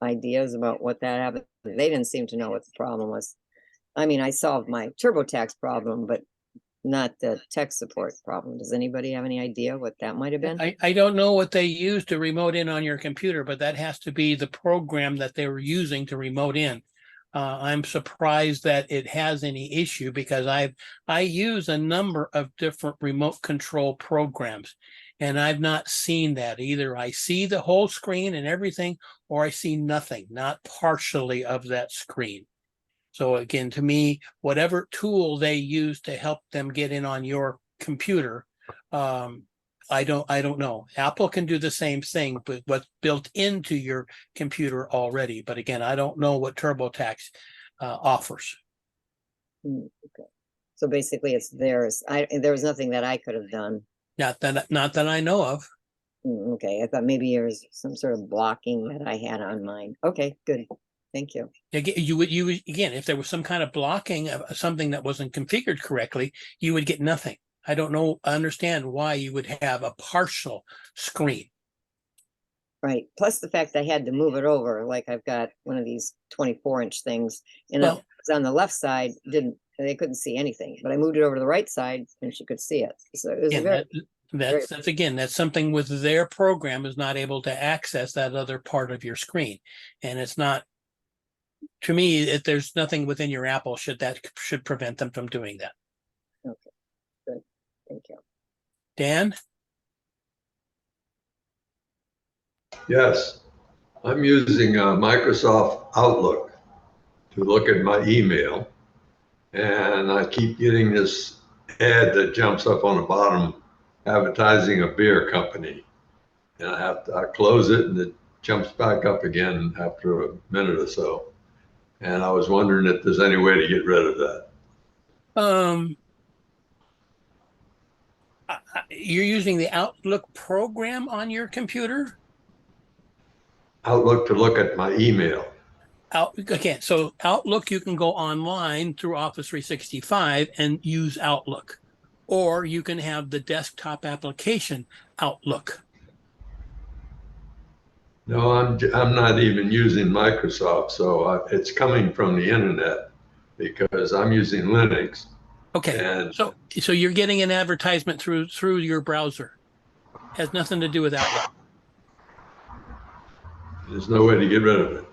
ideas about what that happened. They didn't seem to know what the problem was. I mean, I solved my TurboTax problem, but not the tech support problem. Does anybody have any idea what that might have been? I don't know what they use to remote in on your computer, but that has to be the program that they were using to remote in. I'm surprised that it has any issue, because I use a number of different remote control programs, and I've not seen that. Either I see the whole screen and everything, or I see nothing, not partially of that screen. So again, to me, whatever tool they use to help them get in on your computer, I don't know. Apple can do the same thing, but what's built into your computer already. But again, I don't know what TurboTax offers. Okay. So basically it's theirs. There was nothing that I could have done. Not that I know of. Okay, I thought maybe there was some sort of blocking that I had on mine. Okay, good. Thank you. You would again, if there was some kind of blocking of something that wasn't configured correctly, you would get nothing. I don't know, understand why you would have a partial screen. Right. Plus the fact I had to move it over, like I've got one of these 24-inch things, and Well, it's on the left side, they couldn't see anything, but I moved it over to the right side and she could see it. So it was again, that's something with their program is not able to access that other part of your screen, and it's not. To me, there's nothing within your Apple should prevent them from doing that. Okay, good. Thank you. Dan? Yes, I'm using Microsoft Outlook to look at my email, and I keep getting this ad that jumps up on the bottom advertising a beer company, and I close it and it jumps back up again after a minute or so. And I was wondering if there's any way to get rid of that. You're using the Outlook program on your computer? Outlook to look at my email. Okay, so Outlook, you can go online through Office 365 and use Outlook, or you can have the desktop application Outlook. No, I'm not even using Microsoft, so it's coming from the internet because I'm using Linux. Okay, And so you're getting an advertisement through your browser. Has nothing to do with Outlook. there's no way to get rid of it.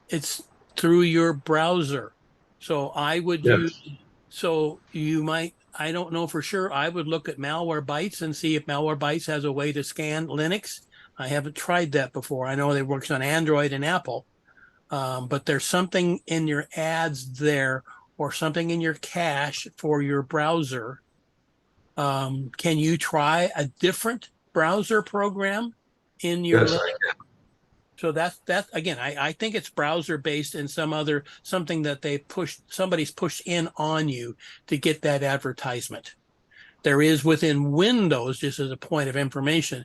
It's through your browser. So I would Yes. use, so you might, I don't know for sure. I would look at Malwarebytes and see if Malwarebytes has a way to scan Linux. I haven't tried that before. I know it works on Android and Apple, but there's something in your ads there or something in your cache for your browser. Can you try a different browser program in your Yes, Linux? I can. So that's again, I think it's browser based and something that somebody's pushed in on you to get that advertisement. There is within Windows, just as a point of information,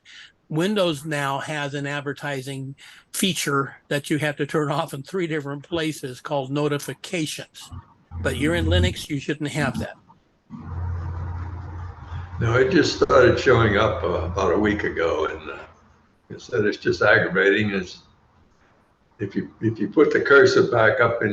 Windows now has an advertising feature that you have to turn off in 3 different places called notifications. But you're in Linux, you shouldn't have that. No, it just started showing up about a week ago, and it said it's just aggravating. If you put the cursor back up in